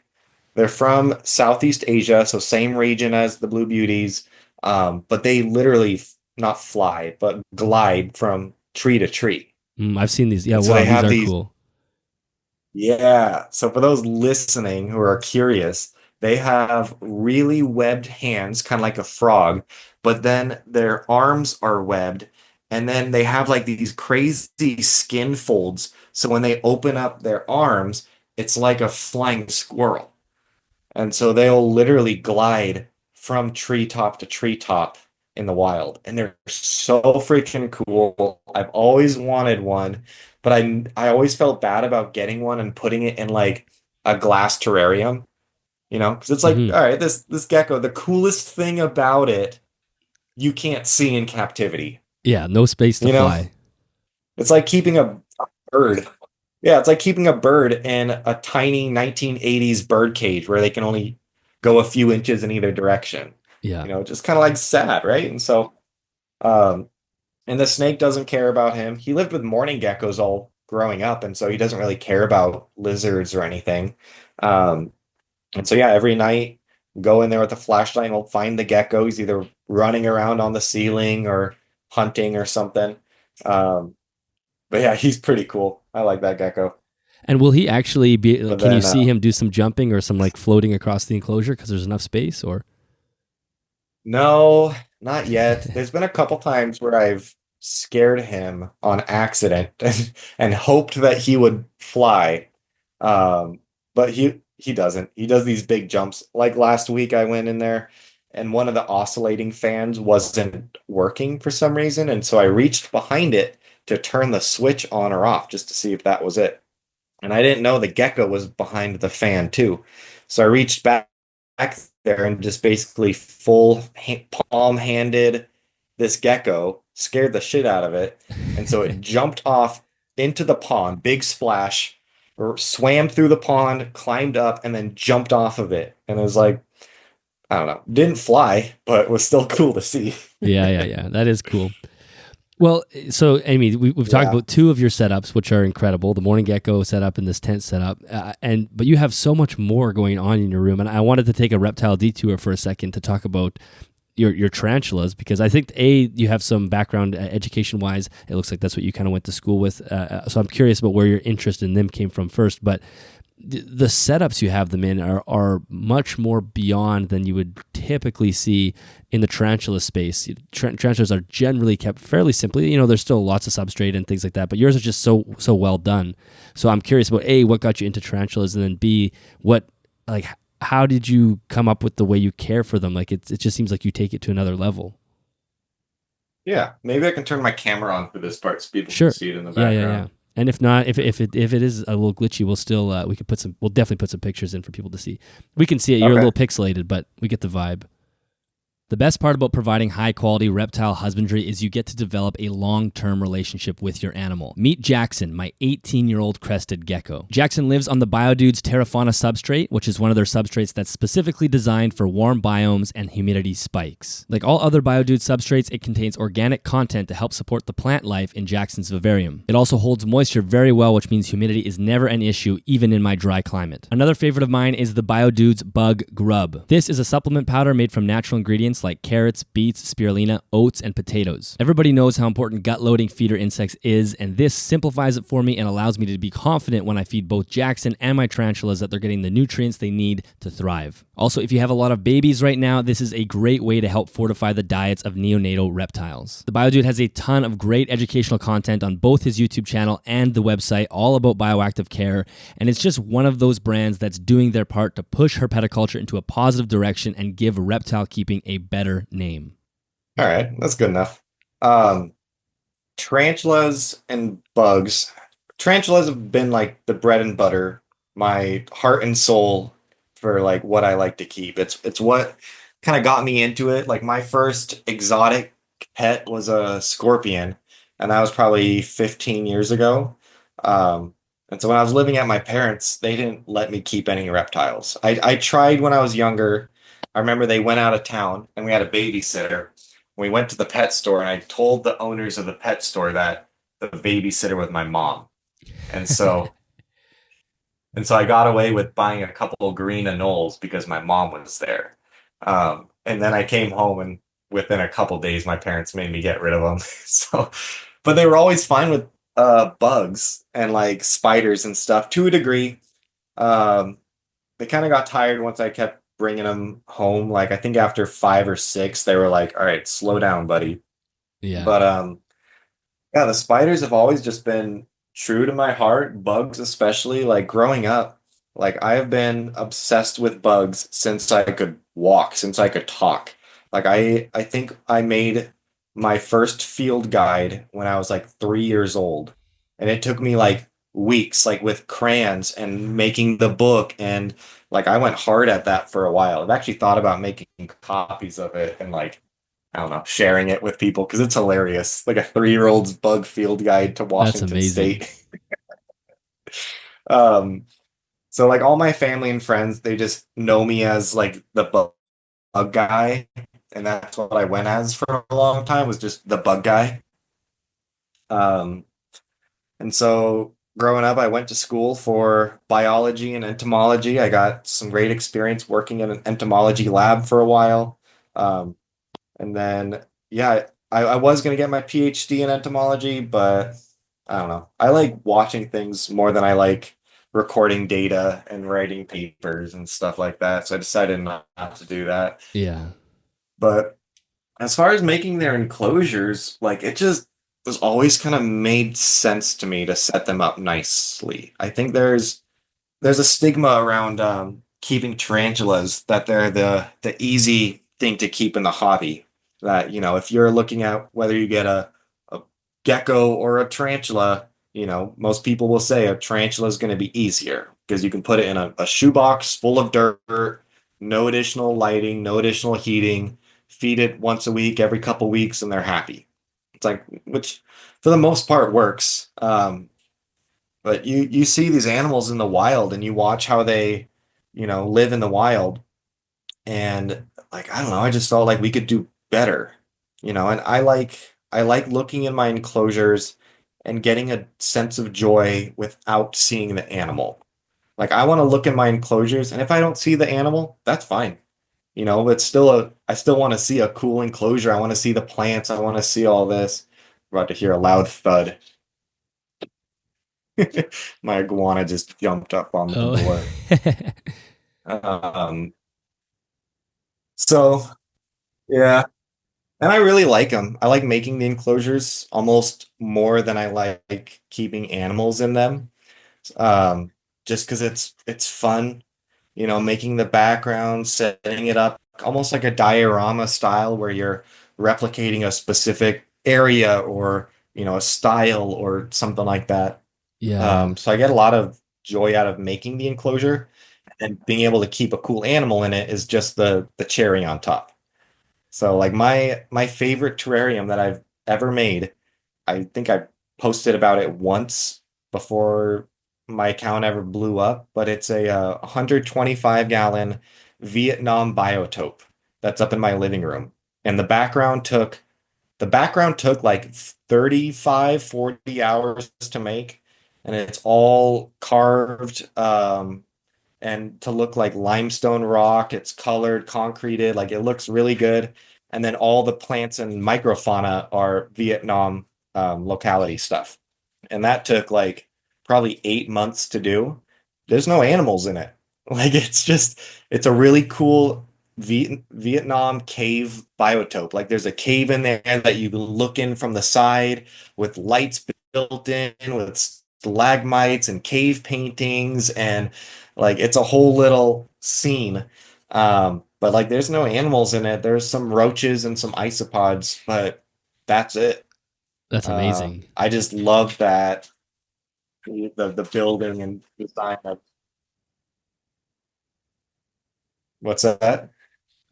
They're from Southeast Asia, so same region as the Blue Beauties. But they literally not fly, but glide from tree to tree. I've seen these. Yeah, And so wow, they these have are these. cool. Yeah. So for those listening who are curious, they have really webbed hands, kind of like a frog, but then their arms are webbed and then they have like these crazy skin folds. So when they open up their arms, it's like a flying squirrel. And so they'll literally glide from treetop to treetop in the wild. And they're so freaking cool. I've always wanted one, but I always felt bad about getting one and putting it in like a glass terrarium, because it's like, Hmm. all right, this gecko, the coolest thing about it, you can't see in captivity. Yeah, no space to You know, fly. it's like keeping a bird. Yeah, it's like keeping a bird in a tiny 1980s bird cage where they can only go a few inches in either direction. Yeah. Just kind of like sad, right? And so, um, and the snake doesn't care about him. He lived with mourning geckos all growing up, and so he doesn't really care about lizards or anything. Um, and so, yeah, every night, go in there with a flashlight and we'll find the gecko. He's either running around on the ceiling or hunting or something. Um, but yeah, he's pretty cool. I like that gecko. And will he actually be like, But can you then, see him do some jumping or some like floating across the enclosure because there's enough space or no, not yet. There's been a couple times where I've scared him on accident and hoped that he would fly. But he doesn't. He does these big jumps. Like last week I went in there and one of the oscillating fans wasn't working for some reason, and so I reached behind it to turn the switch on or off just to see if that was it. And I didn't know the gecko was behind the fan too. So I reached back there and just basically palm handed this gecko, scared the shit out of it. And so it jumped off into the pond, big splash, or swam through the pond, climbed up, and then jumped off of it. And it was like, I don't know, didn't fly, but was still cool to see. yeah, yeah, yeah. That is cool. Well, so Amy, we've talked Yeah. about two of your setups, which are incredible: the morning gecko setup and this tent setup. But you have so much more going on in your room, and I wanted to take a reptile detour for a second to talk about your tarantulas because I think you have some background education wise. It looks like that's what you kind of went to school with. So I'm curious about where your interest in them came from first, but the setups you have them in are much more beyond than you would typically see in the tarantula space. Tarantulas are generally kept fairly simply. There's still lots of substrate and things like that, but yours are just so well done. So I'm curious about A, what got you into tarantulas, and then B, how did you come up with the way you care for them? Like it just seems like you take it to another level. Yeah. Maybe I can turn my camera on for this part so people can Sure. see it in the Yeah, yeah, yeah. background. And if not, if it is a little glitchy, we'll still we'll definitely put some pictures in for people to see. We can see it. You're a Okay. little pixelated, but we get the vibe. The best part about providing high-quality reptile husbandry is you get to develop a long-term relationship with your animal. Meet Jackson, my 18-year-old crested gecko. Jackson lives on the BioDude's Terra Fauna substrate, which is one of their substrates that's specifically designed for warm biomes and humidity spikes. Like all other BioDude substrates, it contains organic content to help support the plant life in Jackson's vivarium. It also holds moisture very well, which means humidity is never an issue, even in my dry climate. Another favorite of mine is the BioDude's Bug Grub. This is a supplement powder made from natural ingredients like carrots, beets, spirulina, oats, and potatoes. Everybody knows how important gut-loading feeder insects is, and this simplifies it for me and allows me to be confident when I feed both Jackson and my tarantulas that they're getting the nutrients they need to thrive. Also, if you have a lot of babies right now, this is a great way to help fortify the diets of neonatal reptiles. The BioDude has a ton of great educational content on both his YouTube channel and the website, all about bioactive care, and it's just one of those brands that's doing their part to push herpetoculture into a positive direction and give reptile keeping a better name. All right. That's good enough. Um, Tarantulas and bugs. Tarantulas have been like the bread and butter, my heart and soul for like what I like to keep. It's what kind of got me into it. Like my first exotic pet was a scorpion, and that was probably 15 years ago. And so when I was living at my parents', they didn't let me keep any reptiles. I tried when I was younger. I remember they went out of town and we had a babysitter. We went to the pet store and I told the owners of the pet store that the babysitter was my mom. And so I got away with buying a couple of green anoles because my mom was there. And then I came home and within a couple days my parents made me get rid of them. So but they were always fine with bugs and like spiders and stuff to a degree. Um they kind of got tired once I kept bringing them home. Like I think after five or six, they were like, "All right, slow down, buddy." Yeah. But Yeah, the spiders have always just been true to my heart, bugs especially. Like growing up, like I have been obsessed with bugs since I could walk, since I could talk. Like I think I made my first field guide when I was like 3 years old. And it took me like weeks, like with crayons and making the book. And like I went hard at that for a while. I've actually thought about making copies of it and like I don't know, sharing it with people because it's hilarious. Like a 3-year-old's bug field guide to That's Washington amazing. State. Um, so like all my family and friends, they just know me as like the bug guy, and that's what I went as for a long time was just the bug guy. Um, and so growing up, I went to school for biology and entomology. I got some great experience working in an entomology lab for a while. Um, And then, yeah, I was going to get my PhD in entomology, but I don't know. I like watching things more than I like recording data and writing papers and stuff like that. So I decided not to do that. Yeah. But as far as making their enclosures, like it just was always kind of made sense to me to set them up nicely. I think there's a stigma around keeping tarantulas that they're the easy thing to keep in the hobby. That, if you're looking at whether you get a gecko or a tarantula, most people will say a tarantula is going to be easier because you can put it in a shoebox full of dirt, no additional lighting, no additional heating, feed it once a week, every couple weeks, and they're happy. It's like, which for the most part works. But you see these animals in the wild and you watch how they, live in the wild and like I don't know, I just felt like we could do better. And I like looking in my enclosures and getting a sense of joy without seeing the animal. Like I want to look in my enclosures and if I don't see the animal, that's fine. But I still want to see a cool enclosure. I want to see the plants. I want to see all this. We're about to hear a loud thud. My iguana just jumped up on the Oh. door. Um, so yeah, and I really like them. I like making the enclosures almost more than I like keeping animals in them. Um, just because it's fun, making the background, setting it up almost like a diorama style where you're replicating a specific area or a style or something like that. Yeah. So I get a lot of joy out of making the enclosure, and being able to keep a cool animal in it is just the cherry on top. So like my favorite terrarium that I've ever made, I think I posted about it once before my account ever blew up, but it's a 125-gallon Vietnam biotope that's up in my living room. And the background took like 35, 40 hours to make, and it's all carved and to look like limestone rock. It's colored, concreted, like it looks really good. And then all the plants and microfauna are Vietnam locality stuff. And that took like probably 8 months to do. There's no animals in it. Like it's a really cool Vietnam cave biotope. Like there's a cave in there that you can look in from the side with lights built in with stalagmites and cave paintings and like it's a whole little scene. But like there's no animals in it. There's some roaches and some isopods, but that's it. That's amazing. I just love that the building and design of what's that?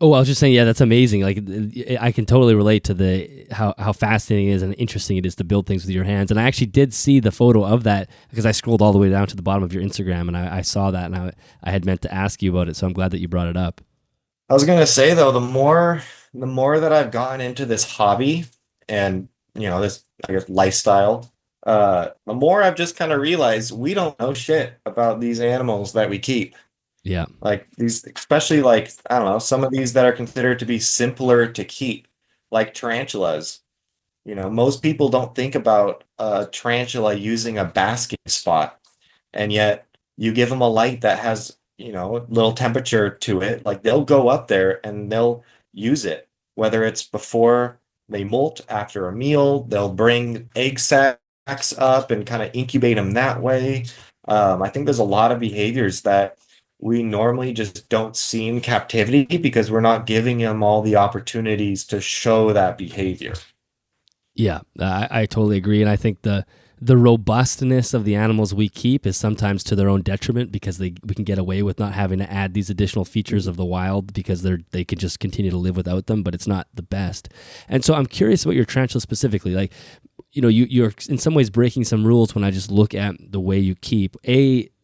Oh, I was just saying, yeah, that's amazing. Like, I can totally relate to the how fascinating it is and interesting it is to build things with your hands. And I actually did see the photo of that because I scrolled all the way down to the bottom of your Instagram and I saw that and I had meant to ask you about it. So I'm glad that you brought it up. I was gonna say though, the more that I've gotten into this hobby and this I guess lifestyle, the more I've just kind of realized we don't know shit about these animals that we keep. Yeah, Like these, especially like, I don't know, some of these that are considered to be simpler to keep, like tarantulas. Most people don't think about a tarantula using a basking spot, and yet you give them a light that has, a little temperature to it, like they'll go up there and they'll use it, whether it's before they molt after a meal. They'll bring egg sacs up and kind of incubate them that way. I think there's a lot of behaviors that we normally just don't see in captivity because we're not giving them all the opportunities to show that behavior. Yeah, I totally agree, and I think the robustness of the animals we keep is sometimes to their own detriment because we can get away with not having to add these additional features of the wild because they can just continue to live without them, but it's not the best. And so I'm curious about your tarantula specifically. Like, you're in some ways breaking some rules when I just look at the way you keep.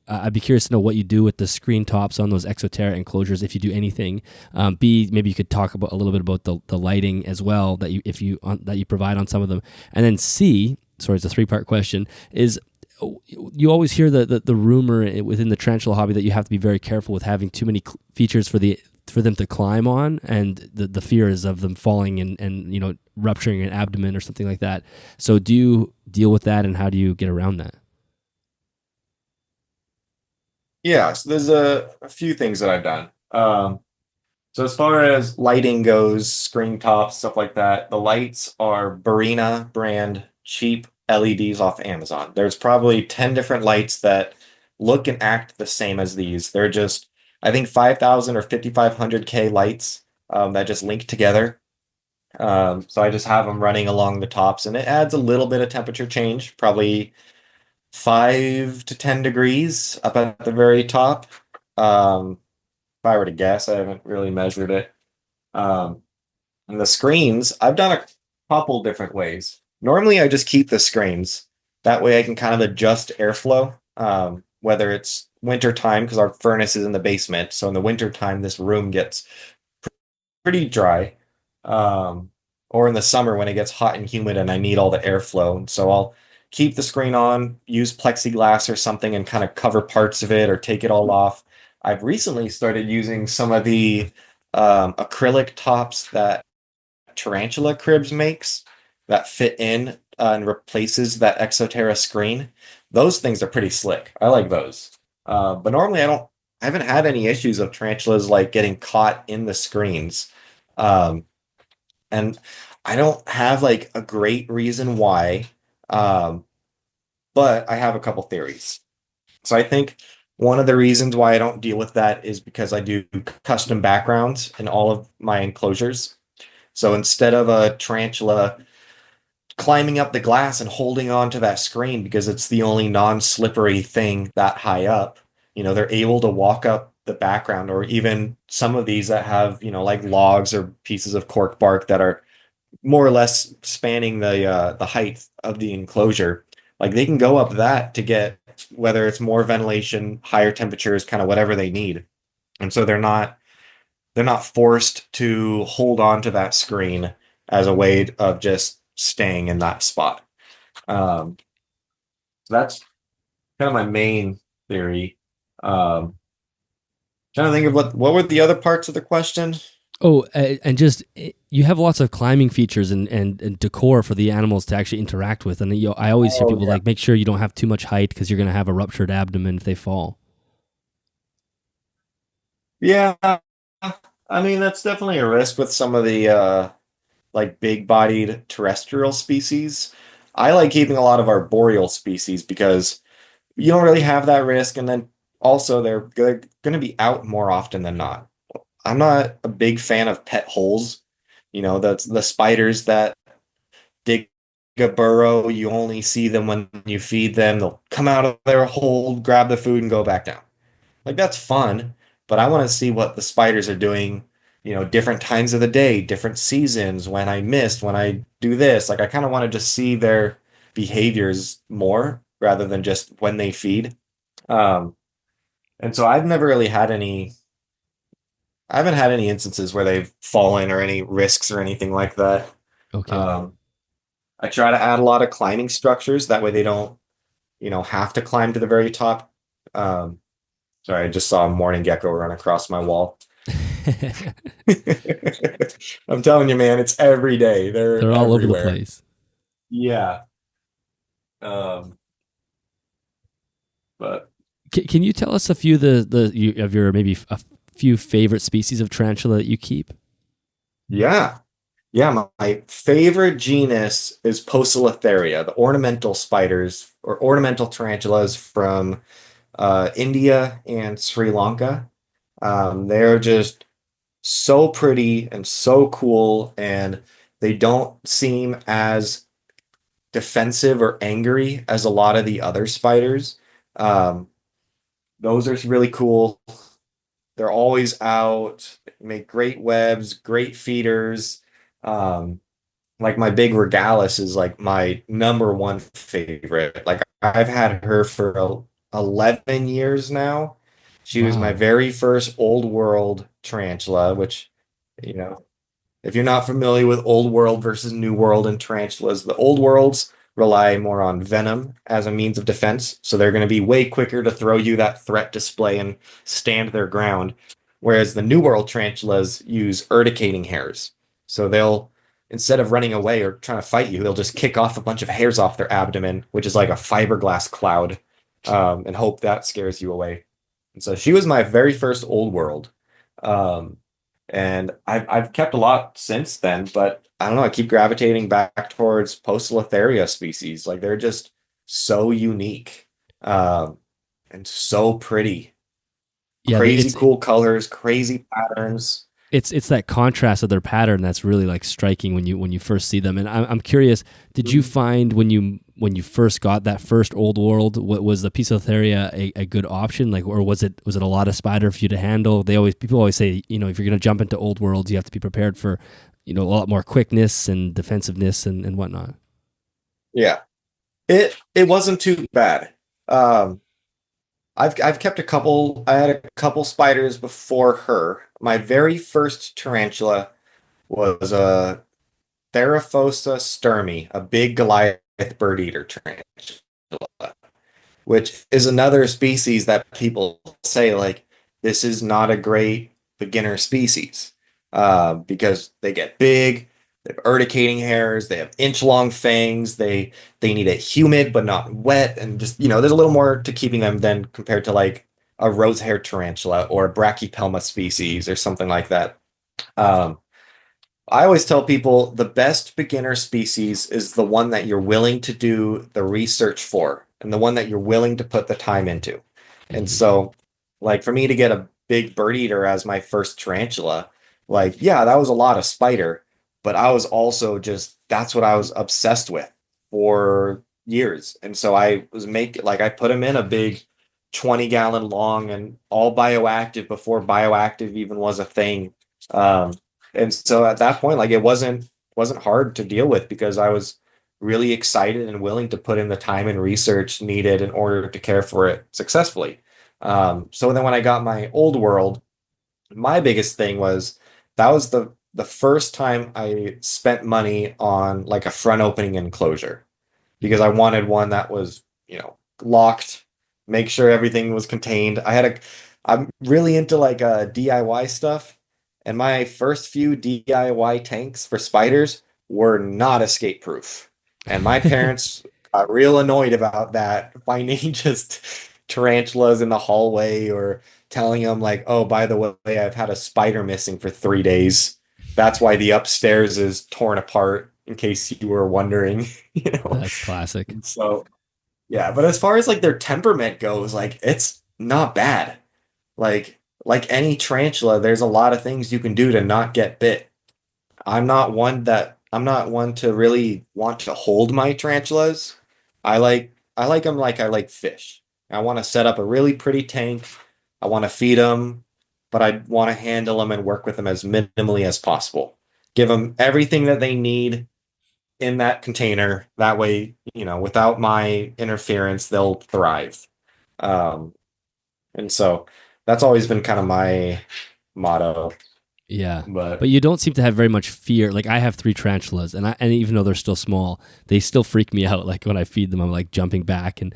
I'd be curious to know what you do with the screen tops on those Terra enclosures, if you do anything. B, maybe you could talk about a little bit about the lighting as well that you provide on some of them. And then C, sorry, it's a three-part question, is you always hear the rumor within the tarantula hobby that you have to be very careful with having too many features for them to climb on, and the fear is of them falling and rupturing an abdomen or something like that. So do you deal with that, and how do you get around that? Yeah, so there's a few things that I've done. So as far as lighting goes, screen tops, stuff like that, the lights are Barina brand cheap LEDs off Amazon. There's probably 10 different lights that look and act the same as these. They're just, I think 5,000 or 5,500K lights that just link together. So I just have them running along the tops, and it adds a little bit of temperature change, probably 5 to 10 degrees up at the very top. If I were to guess, I haven't really measured it. Um, and the screens, I've done a couple different ways. Normally, I just keep the screens. That way, I can kind of adjust airflow, whether it's winter time, because our furnace is in the basement. So in the winter time, this room gets pretty dry. Or in the summer when it gets hot and humid and I need all the airflow. So I'll keep the screen on, use plexiglass or something and kind of cover parts of it or take it all off. I've recently started using some of the acrylic tops that Tarantula Cribs makes that fit in and replaces that Exoterra screen. Those things are pretty slick. I like those. But normally I haven't had any issues of tarantulas like getting caught in the screens. Um, and I don't have like a great reason why, um, but I have a couple theories. So I think one of the reasons why I don't deal with that is because I do custom backgrounds in all of my enclosures. So instead of a tarantula climbing up the glass and holding on to that screen because it's the only non-slippery thing that high up, they're able to walk up the background, or even some of these that have, like logs or pieces of cork bark that are more or less spanning the height of the enclosure. Like they can go up that to get whether it's more ventilation, higher temperatures, kind of whatever they need. And so they're not forced to hold on to that screen as a way of just staying in that spot. Um, so that's kind of my main theory. Trying to think of what were the other parts of the question? Oh, and just you have lots of climbing features and decor for the animals to actually interact with. And I always hear Oh people yeah. like, make sure you don't have too much height because you're going to have a ruptured abdomen if they fall. Yeah. I mean, that's definitely a risk with some of the like big-bodied terrestrial species. I like keeping a lot of arboreal species because you don't really have that risk, and then also they're going to be out more often than not. I'm not a big fan of pet holes. The spiders that dig a burrow, you only see them when you feed them. They'll come out of their hole, grab the food, and go back down. Like that's fun, but I want to see what the spiders are doing, different times of the day, different seasons, when I missed, when I do this. Like I kind of want to just see their behaviors more rather than just when they feed. Um, and so I haven't had any instances where they've fallen or any risks or anything like that. Okay. Um, I try to add a lot of climbing structures. That way they don't, have to climb to the very top. Um, Sorry, I just saw a mourning gecko run across my wall. I'm telling you, man, it's every day. They're They're all over the everywhere. place. Yeah. Um, but Can you tell us a few of your maybe a few favorite species of tarantula that you keep? yeah. Yeah, my favorite genus is Poecilotheria, the ornamental spiders or ornamental tarantulas from India and Sri Lanka. They're just so pretty and so cool, and they don't seem as defensive or angry as a lot of the other spiders. Um, those are really cool. They're always out, make great webs, great feeders. Um, like my big Regalis is like my number one favorite. Like I've had her for 11 years now. She was my Wow. very first old world tarantula, which, you know, if you're not familiar with old world versus new world and tarantulas, the old worlds rely more on venom as a means of defense. So they're going to be way quicker to throw you that threat display and stand their ground. Whereas the new world tarantulas use urticating hairs. So they'll, instead of running away or trying to fight you, they'll just kick off a bunch of hairs off their abdomen, which is like a fiberglass cloud, and hope that scares you away. And so she was my very first old world. Um, and I've kept a lot since then, but I don't know, I keep gravitating back towards Poecilotheria species. Like they're just so unique, um, and so pretty. Yeah, Crazy cool colors, crazy patterns. it's that contrast of their pattern that's really like striking when you first see them. And I'm curious, did you Mhm. find when you first got that first old world, what was the Poecilotheria a good option, like, or was it a lot of spider for you to handle? People always say, if you're going to jump into old worlds, you have to be prepared for a lot more quickness and defensive and whatnot. Yeah, it wasn't too bad. Um, I've kept a couple. I had a couple spiders before her. My very first tarantula was a Theraphosa sturmi, a big Goliath bird eater tarantula, which is another species that people say like this is not a great beginner species, because they get big, they have urticating hairs, they have inch-long fangs, they need it humid but not wet, and just there's a little more to keeping them than compared to like a rose hair tarantula or a Brachypelma species or something like that. Um, I always tell people the best beginner species is the one that you're willing to do the research for and the one that you're willing to put the time into. And Hmm. so, like for me to get a big bird eater as my first tarantula, like, yeah, that was a lot of spider, but I was also just that's what I was obsessed with for years. And so I put them in a big 20-gallon long and all bioactive before bioactive even was a thing. Um, and so at that point, like it wasn't hard to deal with because I was really excited and willing to put in the time and research needed in order to care for it successfully. So then when I got my old world, my biggest thing was that was the first time I spent money on like a front opening enclosure because I wanted one that was, locked, make sure everything was contained. I'm really into like DIY stuff, and my first few DIY tanks for spiders were not escape proof. And my parents got real annoyed about that, finding just tarantulas in the hallway or telling them like, "Oh, by the way, I've had a spider missing for 3 days. That's why the upstairs is torn apart." In case you were wondering, you know. That's classic. And so, yeah, but as far as like their temperament goes, like it's not bad. Like any tarantula, there's a lot of things you can do to not get bit. I'm not one to really want to hold my tarantulas. I like them like I like fish. I want to set up a really pretty tank. I want to feed them, but I want to handle them and work with them as minimally as possible. Give them everything that they need in that container. That way, without my interference, they'll thrive. Um, and so that's always been kind of my motto. Yeah. But But you don't seem to have very much fear. Like I have three tarantulas, and even though they're still small, they still freak me out. Like when I feed them, I'm like jumping back, and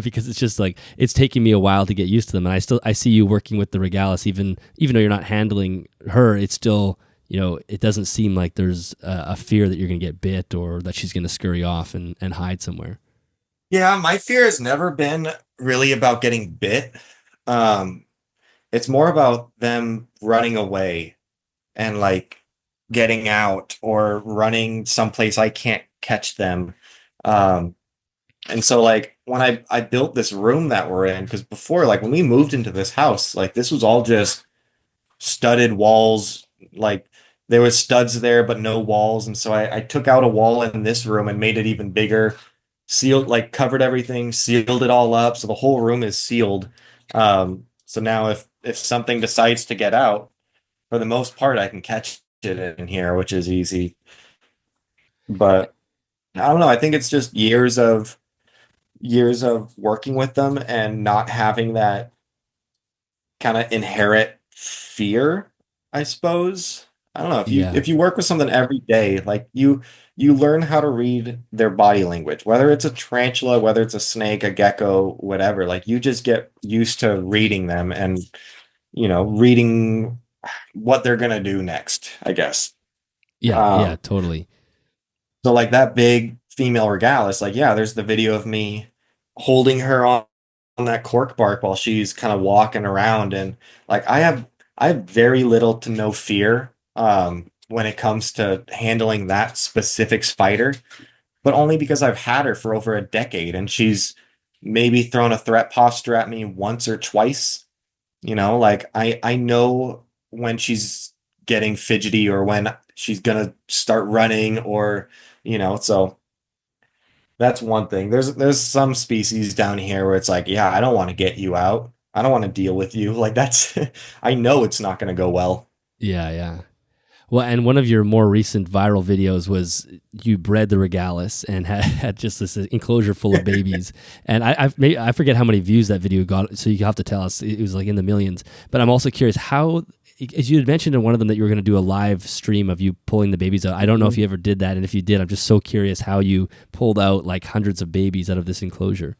because it's just like it's taking me a while to get used to them. And I see you working with the Regalis, even though you're not handling her, it's still it doesn't seem like there's a fear that you're gonna get bit or that she's gonna scurry off and hide somewhere. yeah, my fear has never been really about getting bit. Um, it's more about them running away and like getting out or running someplace I can't catch them. Um, and so like when I built this room that we're in, because before, like when we moved into this house, like this was all just studded walls. Like there was studs there, but no walls. And so I took out a wall in this room and made it even bigger, sealed, like covered everything, sealed it all up. So the whole room is sealed. So now if something decides to get out, for the most part, I can catch it in here, which is easy. But I don't know. I think it's just years of working with them and not having that kind of inherent fear, I suppose. I don't know Yeah. if you work with something every day, like you learn how to read their body language, whether it's a tarantula, whether it's a snake, a gecko, whatever. Like you just get used to reading them and reading what they're gonna do next, I guess. Yeah. Yeah. Um, Totally. so like that big female regalis, like yeah, there's the video of me holding her on that cork bark while she's kind of walking around, and like I have very little to no fear when it comes to handling that specific spider, but only because I've had her for over a decade and she's maybe thrown a threat posture at me once or twice. Like I know when she's getting fidgety or when she's gonna start running or so that's one thing. There's some species down here where it's like, yeah, I don't want to get you out. I don't want to deal with you. Like that's I know it's not gonna go well. Yeah. Yeah. Well, and one of your more recent viral videos was you bred the regalis and had just this enclosure full of babies. And I forget how many views that video got, so you have to tell us. It was like in the millions. But I'm also curious how, as you had mentioned in one of them that you were going to do a live stream of you pulling the babies out. I don't know if Mhm. you ever did that, and if you did, I'm just so curious how you pulled out like hundreds of babies out of this enclosure.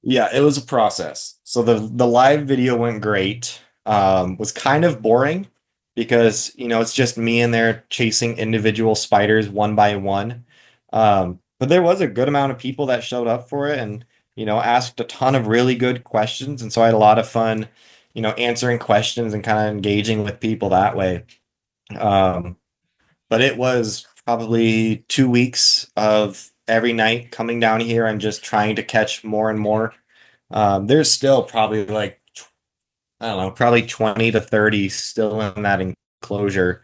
Yeah, it was a process. So the live video went great. Was kind of boring because it's just me in there chasing individual spiders one by one. But there was a good amount of people that showed up for it and asked a ton of really good questions. And so I had a lot of fun, answering questions and kind of engaging with people that way. Um, but it was probably 2 weeks of every night coming down here and just trying to catch more and more. There's still probably like, I don't know, probably 20 to 30 still in that enclosure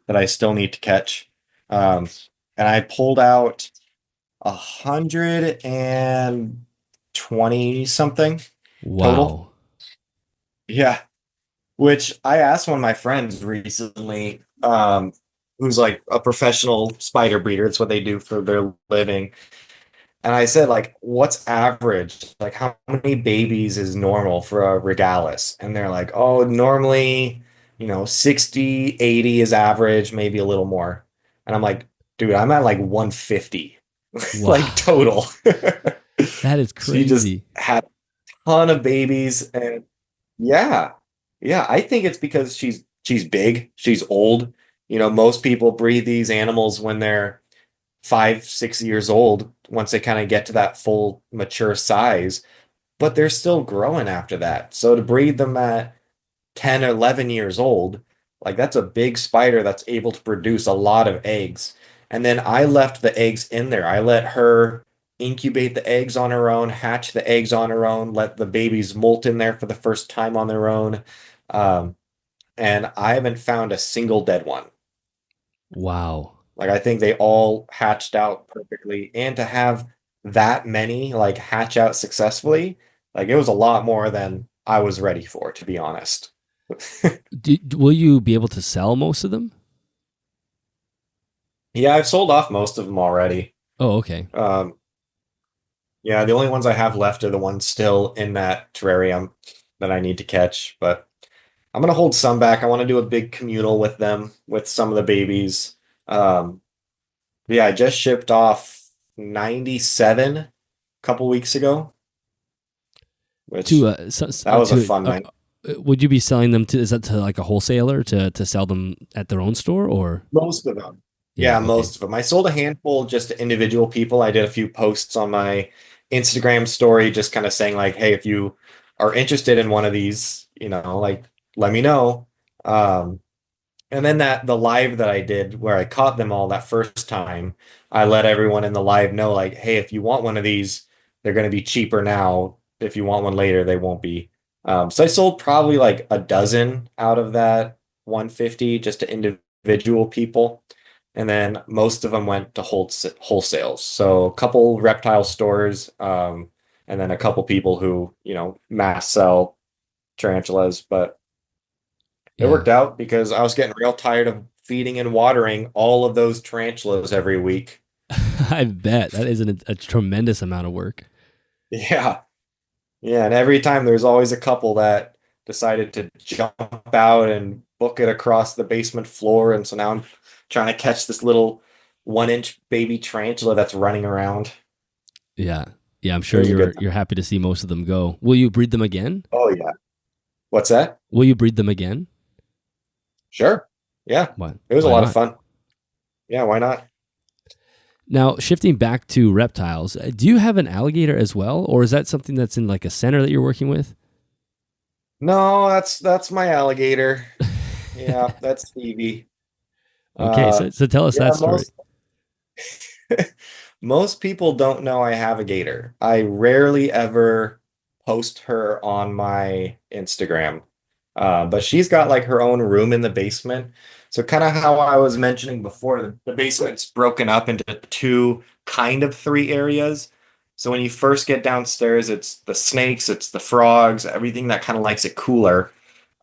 that I still need to catch. Um, and I pulled out 120 something total. Wow. Yeah. Which I asked one of my friends recently, who's like a professional spider breeder. It's what they do for their living. And I said, like, what's average? Like, how many babies is normal for a regalis? And they're like, oh, normally, 60, 80 is average, maybe a little more. And I'm like, dude, I'm at like 150, like Wow. total. That is She just crazy. had a ton of babies. And yeah, yeah, I think it's because she's big, she's old. Most people breed these animals when they're 5, 6 years old once they kind of get to that full mature size, but they're still growing after that. So to breed them at 10 or 11 years old, like that's a big spider that's able to produce a lot of eggs. And then I left the eggs in there. I let her incubate the eggs on her own, hatch the eggs on her own, let the babies molt in there for the first time on their own. Um, and I haven't found a single dead one. Wow. Like I think they all hatched out perfectly. And to have that many like hatch out successfully, like it was a lot more than I was ready for, to be honest. Will you be able to sell most of them? Yeah, I've sold off most of them already. Oh, okay. Um, yeah, the only ones I have left are the ones still in that terrarium that I need to catch. But I'm gonna hold some back. I want to do a big communal with them, with some of the babies. Um, yeah, I just shipped off 97 a couple weeks ago, To which that was a fun night. would you be selling them to, is that to like a wholesaler to sell them at their own store, or? Most of them. Yeah, Yeah, okay. most of them. I sold a handful just to individual people. I did a few posts on my Instagram story just kind of saying like, hey, if you are interested in one of these, like let me know. Um, And then the live that I did where I caught them all that first time, I let everyone in the live know like, hey, if you want one of these, they're going to be cheaper now. If you want one later, they won't be. So I sold probably like a dozen out of that 150 just to individual people. And then most of them went to wholesales. So a couple reptile stores, and then a couple people who, mass sell tarantulas. But it Yeah. worked out because I was getting real tired of feeding and watering all of those tarantulas every week. I bet that is a tremendous amount of work. Yeah. Yeah. And every time there's always a couple that decided to jump out and book it across the basement floor. And so now I'm trying to catch this little 1 inch baby tarantula that's running around. Yeah. Yeah, I'm It sure was a good you're time. happy to see most of them go. Will you breed them again? Oh, yeah. What's that? Will you breed them again? Sure. Yeah. Why? It was a Why lot of not? fun. Yeah. Why not? Now, shifting back to reptiles, do you have an alligator as well, or is that something that's in like a center that you're working with? No, that's my alligator. Yeah. That's Stevie. Okay, Uh, so tell us yeah, that story. most people don't know I have a gator. I rarely ever post her on my Instagram. But she's got like her own room in the basement. So kind of how I was mentioning before, the basement's broken up into two, kind of three areas. So when you first get downstairs, it's the snakes, it's the frogs, everything that kind of likes it cooler.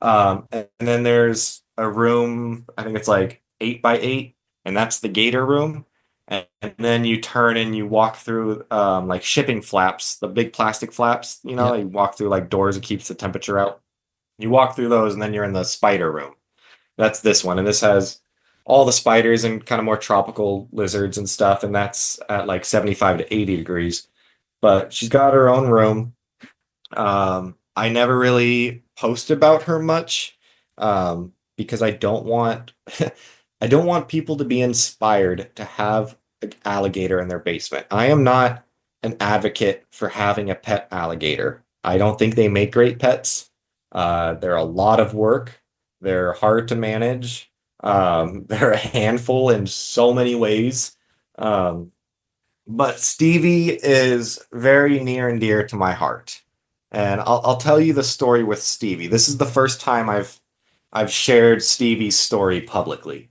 And then there's a room, I think it's like 8 by 8, and that's the gator room. And then you turn and you walk through like shipping flaps, the big plastic flaps, Yeah, you walk through like doors, it keeps the temperature out. You walk through those and then you're in the spider room. That's this one. And this has all the spiders and kind of more tropical lizards and stuff. And that's at like 75 to 80 degrees. But she's got her own room. I never really post about her much because I don't want I don't want people to be inspired to have an alligator in their basement. I am not an advocate for having a pet alligator. I don't think they make great pets. They're a lot of work. They're hard to manage. They're a handful in so many ways. Um, but Stevie is very near and dear to my heart. And I'll tell you the story with Stevie. This is the first time I've shared Stevie's story publicly.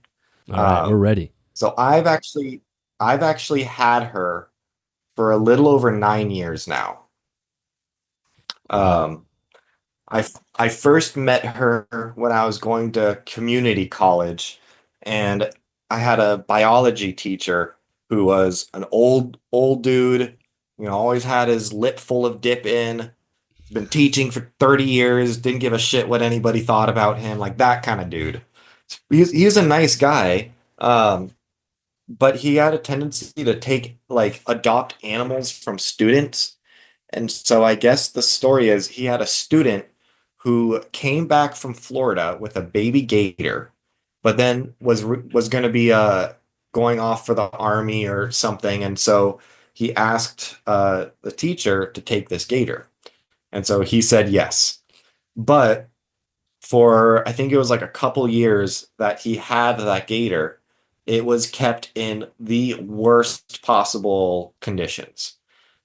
all right, we're Um, ready. so I've actually had her for a little over 9 years now. Wow. Um, I first met her when I was going to community college, and I had a biology teacher who was an old dude, always had his lip full of dip in, been teaching for 30 years, didn't give a shit what anybody thought about him, like that kind of dude. He's a nice guy, but he had a tendency to take like adopt animals from students. And so I guess the story is he had a student who came back from Florida with a baby gator, but then was going to be going off for the army or something, and so he asked the teacher to take this gator, and so he said yes. But for I think it was like a couple years that he had that gator, it was kept in the worst possible conditions.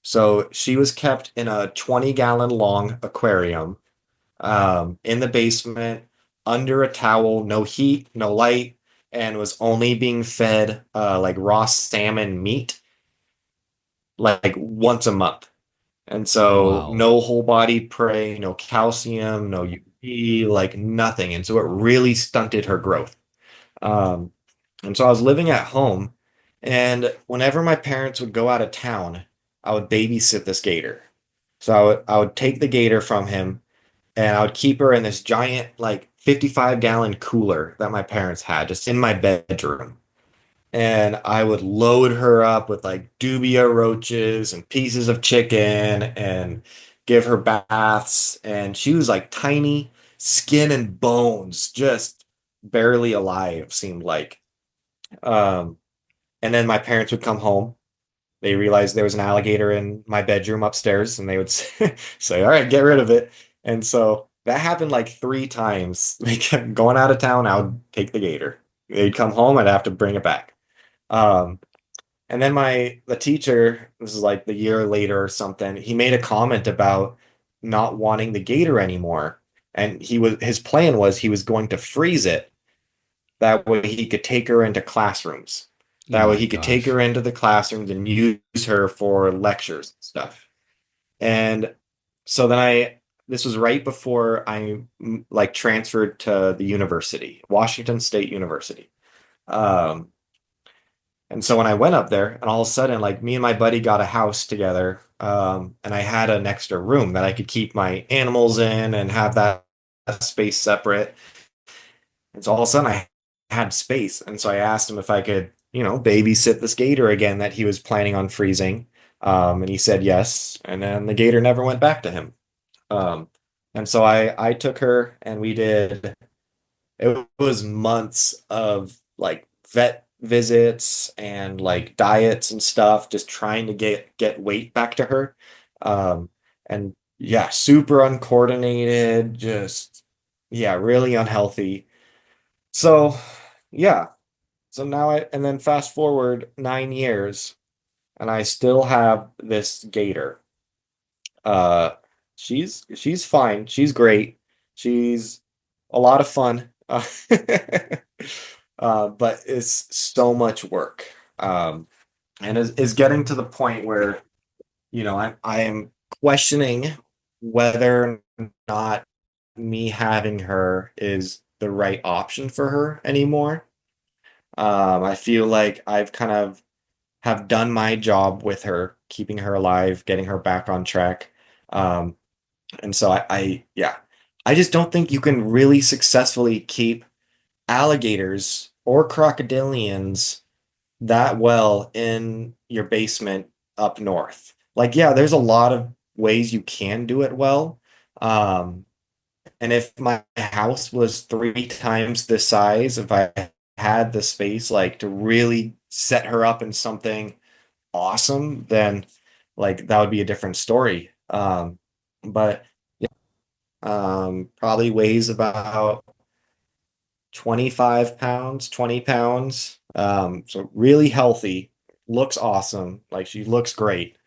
So she was kept in a 20-gallon long aquarium in the basement under a towel, no heat, no light, and was only being fed like raw salmon meat like once a month. And so Wow. no whole body prey, no calcium, no UV, like nothing. And so it really stunted her growth. Um, and so I was living at home, and whenever my parents would go out of town, I would babysit this gator. So I would take the gator from him and I would keep her in this giant, like 55-gallon cooler that my parents had just in my bedroom. And I would load her up with like dubia roaches and pieces of chicken and give her baths. And she was like tiny, skin and bones, just barely alive, seemed like. Um, and then my parents would come home. They realized there was an alligator in my bedroom upstairs, and they would say, "All right, get rid of it." And so that happened like 3 times. They kept going out of town. I would take the gator. They'd come home. I'd have to bring it back. Um, and then the teacher, this is like the year later or something, he made a comment about not wanting the gator anymore. And his plan was he was going to freeze it. That way he could take her into classrooms. Oh That way my he could take gosh. her into the classrooms and use her for lectures and stuff. And so this was right before I like transferred to the university, Washington State University. Um, and so when I went up there, and all of a sudden, like me and my buddy got a house together, and I had an extra room that I could keep my animals in and have that space separate. And so all of a sudden, I had space, and so I asked him if I could, babysit this gator again that he was planning on freezing. And he said yes, and then the gator never went back to him. Um, and so I took her, and we did. It was months of like vet visits and like diets and stuff, just trying to get weight back to her. Um, and yeah, super uncoordinated, just yeah, really unhealthy. So yeah, so now and then fast forward 9 years, and I still have this gator. Uh, she's fine. She's great. She's a lot of fun. But it's so much work. And is getting to the point where, I am questioning whether or not me having her is the right option for her anymore. I feel like I've kind of have done my job with her, keeping her alive, getting her back on track. Um, and so yeah, I just don't think you can really successfully keep alligators or crocodilians that well in your basement up north. Like, yeah, there's a lot of ways you can do it well. Um, and if my house was 3 times the size, if I had the space like to really set her up in something awesome, then like that would be a different story. But probably weighs about 25 pounds, 20 pounds. So really healthy, looks awesome. Like she looks great.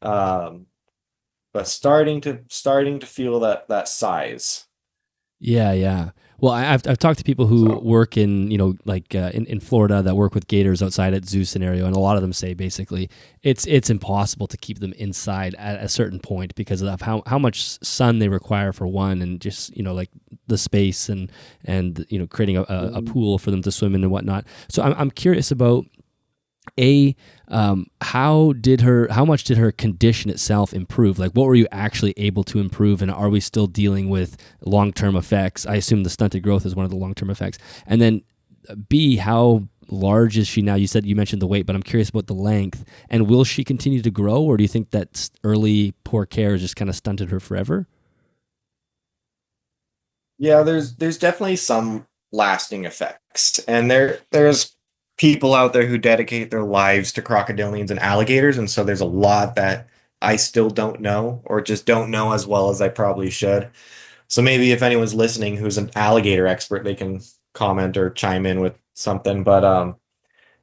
Um, but starting to feel that size. Yeah, yeah. Well, I've talked to people who So work in like in Florida that work with gators outside at zoo scenario, and a lot of them say basically it's impossible to keep them inside at a certain point because of how much sun they require for one, and just like the space and creating a mhm. pool for them to swim in and whatnot. So I'm curious about how much did her condition itself improve? Like, what were you actually able to improve, and are we still dealing with long-term effects? I assume the stunted growth is one of the long-term effects. And then B, how large is she now? You mentioned the weight, but I'm curious about the length. And will she continue to grow, or do you think that early poor care just kind of stunted her forever? Yeah, there's definitely some lasting effects. And there's people out there who dedicate their lives to crocodilians and alligators, and so there's a lot that I still don't know or just don't know as well as I probably should. So maybe if anyone's listening who's an alligator expert, they can comment or chime in with something. But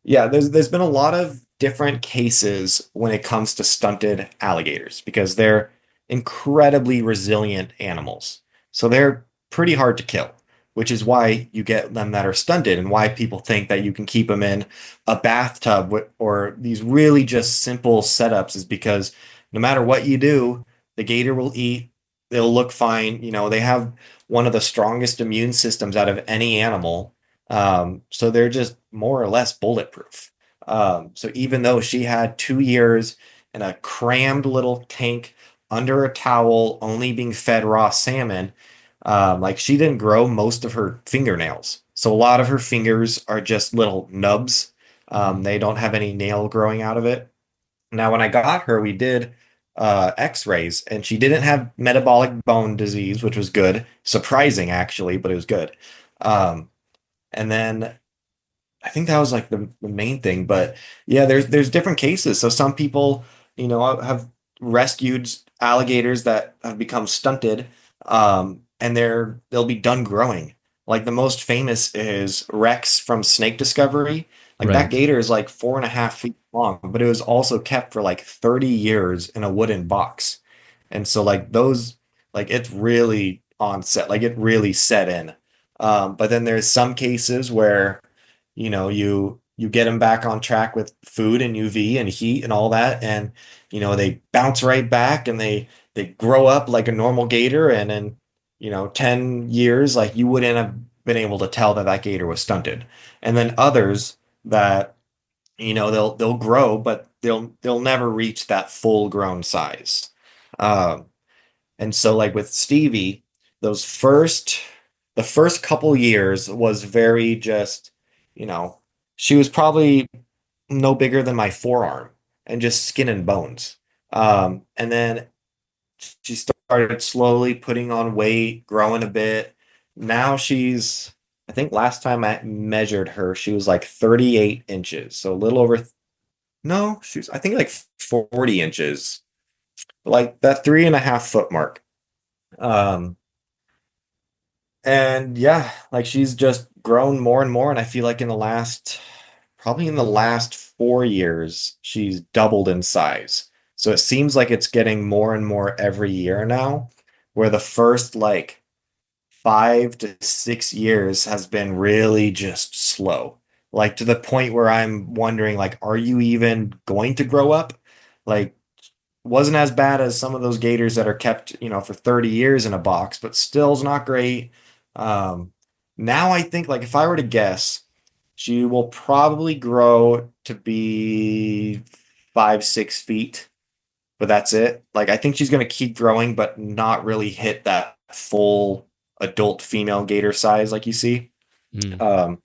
yeah, there's been a lot of different cases when it comes to stunted alligators because they're incredibly resilient animals. So they're pretty hard to kill, which is why you get them that are stunted and why people think that you can keep them in a bathtub or these really just simple setups is because no matter what you do, the gator will eat, they'll look fine. They have one of the strongest immune systems out of any animal, so they're just more or less bulletproof. So even though she had 2 years in a crammed little tank under a towel, only being fed raw salmon, like she didn't grow most of her fingernails. So a lot of her fingers are just little nubs. Mm. They don't have any nail growing out of it. Now, when I got her, we did X-rays, and she didn't have metabolic bone disease, which was good. Surprising, actually, but it was good. Um, and then I think that was like the main thing. But yeah, there's different cases. So some people, have rescued alligators that have become stunted. and they'll be done growing. Like the most famous is Rex from Snake Discovery. Like that Right. gator is like 4.5 feet long, but it was also kept for like 30 years in a wooden box. And so like those, like it's really on set, like it really set in. But then there's some cases where, you get them back on track with food and UV and heat and all that, and they bounce right back and they grow up like a normal gator, and in 10 years, like you wouldn't have been able to tell that that gator was stunted. And then others that they'll grow, but they'll never reach that full grown size. Um, and so like with Stevie, those first the first couple years was very just, you know, she was probably no bigger than my forearm and just skin and bones. And then she started slowly putting on weight, growing a bit. Now I think last time I measured her, she was like 38 inches. So a little over, no, I think like 40 inches, like that 3.5 foot mark. Um, and yeah, like she's just grown more and more. And I feel like probably in the last 4 years, she's doubled in size. So it seems like it's getting more and more every year now, where the first like 5 to 6 years has been really just slow. Like to the point where I'm wondering, like, are you even going to grow up? Like, wasn't as bad as some of those gators that are kept, for 30 years in a box, but still's not great. Um, Now I think like if I were to guess, she will probably grow to be 5, 6 feet, but that's it. Like I think she's gonna keep growing, but not really hit that full adult female gator size like you see. Mm. Um,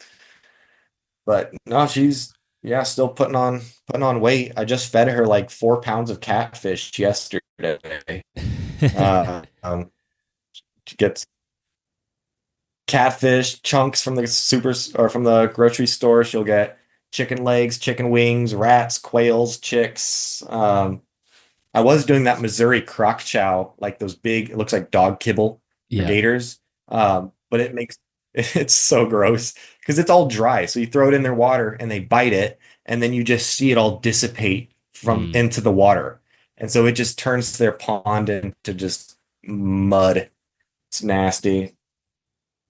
but no, she's yeah, still putting on weight. I just fed her like 4 pounds of catfish yesterday. She gets catfish chunks from the or from the grocery store. She'll get chicken legs, chicken wings, rats, quails, chicks. I was doing that Missouri crock chow, like those big, it looks like dog kibble for Yeah. gators. But it's so gross because it's all dry. So you throw it in their water and they bite it, and then you just see it all dissipate from Mm. into the water. And so it just turns their pond into just mud. It's nasty.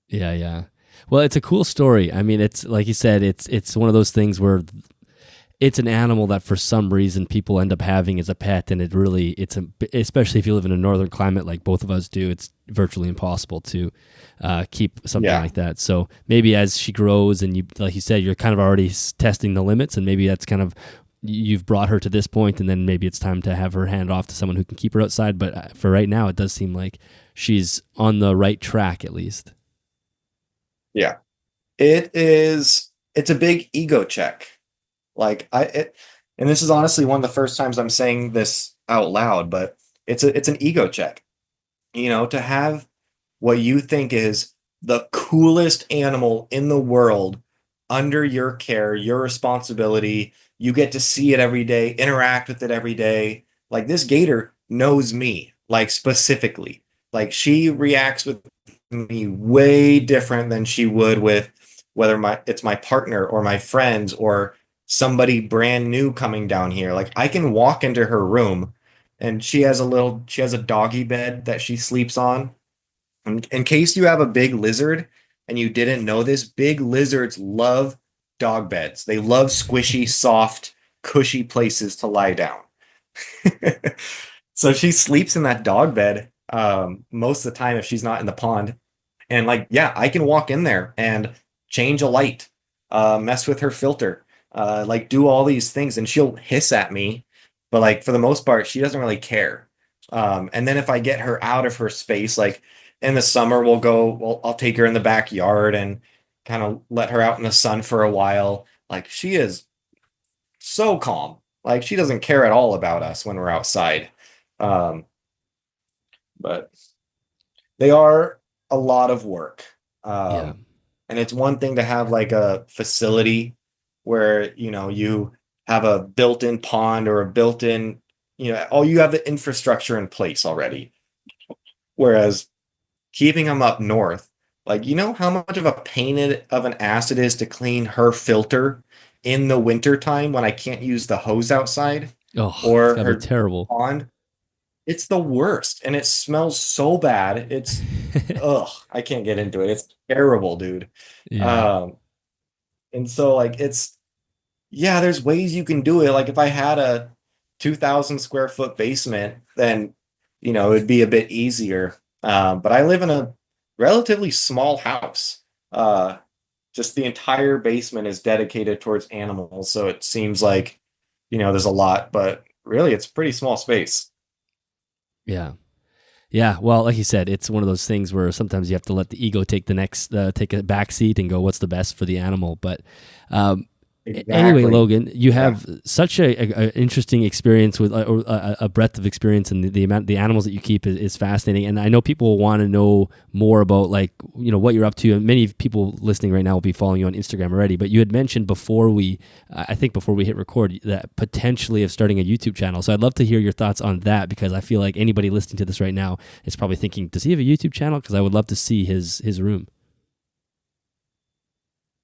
Yeah, yeah. Well, it's a cool story. I mean, it's like you said, it's one of those things where it's an animal that for some reason people end up having as a pet, and especially if you live in a northern climate like both of us do, it's virtually impossible to keep something Yeah. like that. So maybe as she grows, and you, like you said, you're kind of already testing the limits, and maybe that's kind of you've brought her to this point, and then maybe it's time to have her hand off to someone who can keep her outside. But for right now, it does seem like she's on the right track at least. Yeah. It's a big ego check. And this is honestly one of the first times I'm saying this out loud, but it's an ego check. To have what you think is the coolest animal in the world under your care, your responsibility. You get to see it every day, interact with it every day. Like this gator knows me, like specifically. Like she reacts with me way different than she would with whether it's my partner or my friends or somebody brand new coming down here. Like I can walk into her room and she has a doggy bed that she sleeps on. In case you have a big lizard and you didn't know this, big lizards love dog beds. They love squishy, soft, cushy places to lie down. So she sleeps in that dog bed most of the time if she's not in the pond. And like, yeah, I can walk in there and change a light, mess with her filter, like do all these things, and she'll hiss at me. But like for the most part, she doesn't really care. And then if I get her out of her space, like in the summer, I'll take her in the backyard and kind of let her out in the sun for a while. Like she is so calm. Like she doesn't care at all about us when we're outside. Um, but they are a lot of work. Yeah. And it's one thing to have like a facility where, you have a built-in pond or a built-in, you have the infrastructure in place already. Whereas keeping them up north, like you know how much of a of an ass it is to clean her filter in the winter time when I can't use the hose outside Oh, it's or gotta be her terrible. pond. It's the worst, and it smells so bad. It's ugh, I can't get into it. It's terrible, dude. Yeah. Um, and so like it's yeah, there's ways you can do it. Like if I had a 2,000 square foot basement, then it'd be a bit easier. But I live in a relatively small house. Uh, just the entire basement is dedicated towards animals, so it seems like there's a lot, but really it's a pretty small space. Yeah. Yeah, well, like you said, it's one of those things where sometimes you have to let the ego take a back seat and go, "What's the best for the animal?" But um, anyway, Exactly. Logan, you Yeah. have such a interesting experience with or a breadth of experience, and the animals that you keep is fascinating. And I know people will want to know more about like what you're up to. And many people listening right now will be following you on Instagram already. But you had mentioned I think before we hit record, that potentially of starting a YouTube channel. So I'd love to hear your thoughts on that because I feel like anybody listening to this right now is probably thinking, does he have a YouTube channel? Because I would love to see his room.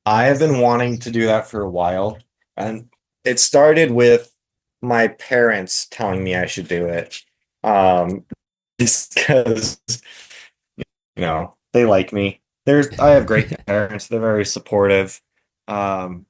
I have been wanting to do that for a while, and it started with my parents telling me I should do it. Um, just because, they like me. I have great parents. They're very supportive. Um,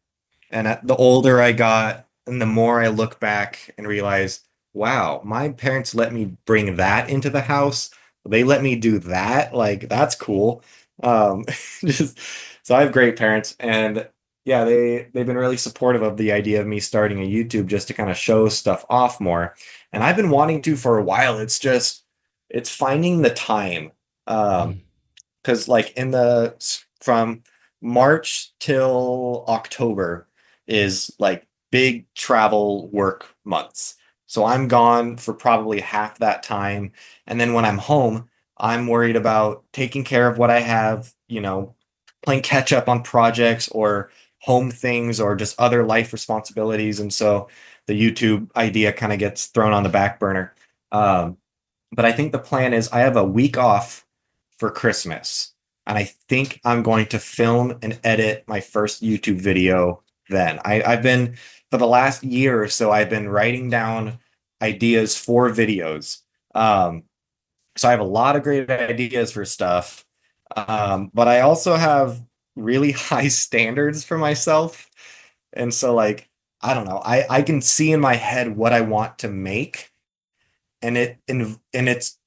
and the older I got, and the more I look back and realize, wow, my parents let me bring that into the house. They let me do that. Like, that's cool. Um, just so I have great parents, and yeah, they've been really supportive of the idea of me starting a YouTube just to kind of show stuff off more. And I've been wanting to for a while. It's finding the time. Um, Mm. because like from March till October is like big travel work months. So I'm gone for probably half that time. And then when I'm home, I'm worried about taking care of what I have, playing catch up on projects or home things or just other life responsibilities. And so the YouTube idea kind of gets thrown on the back burner. Um, but I think the plan is I have a week off for Christmas. And I think I'm going to film and edit my first YouTube video then. I've been, for the last year or so, I've been writing down ideas for videos. Um, so I have a lot of great ideas for stuff. But I also have really high standards for myself. And so, like, I don't know, I can see in my head what I want to make, and it's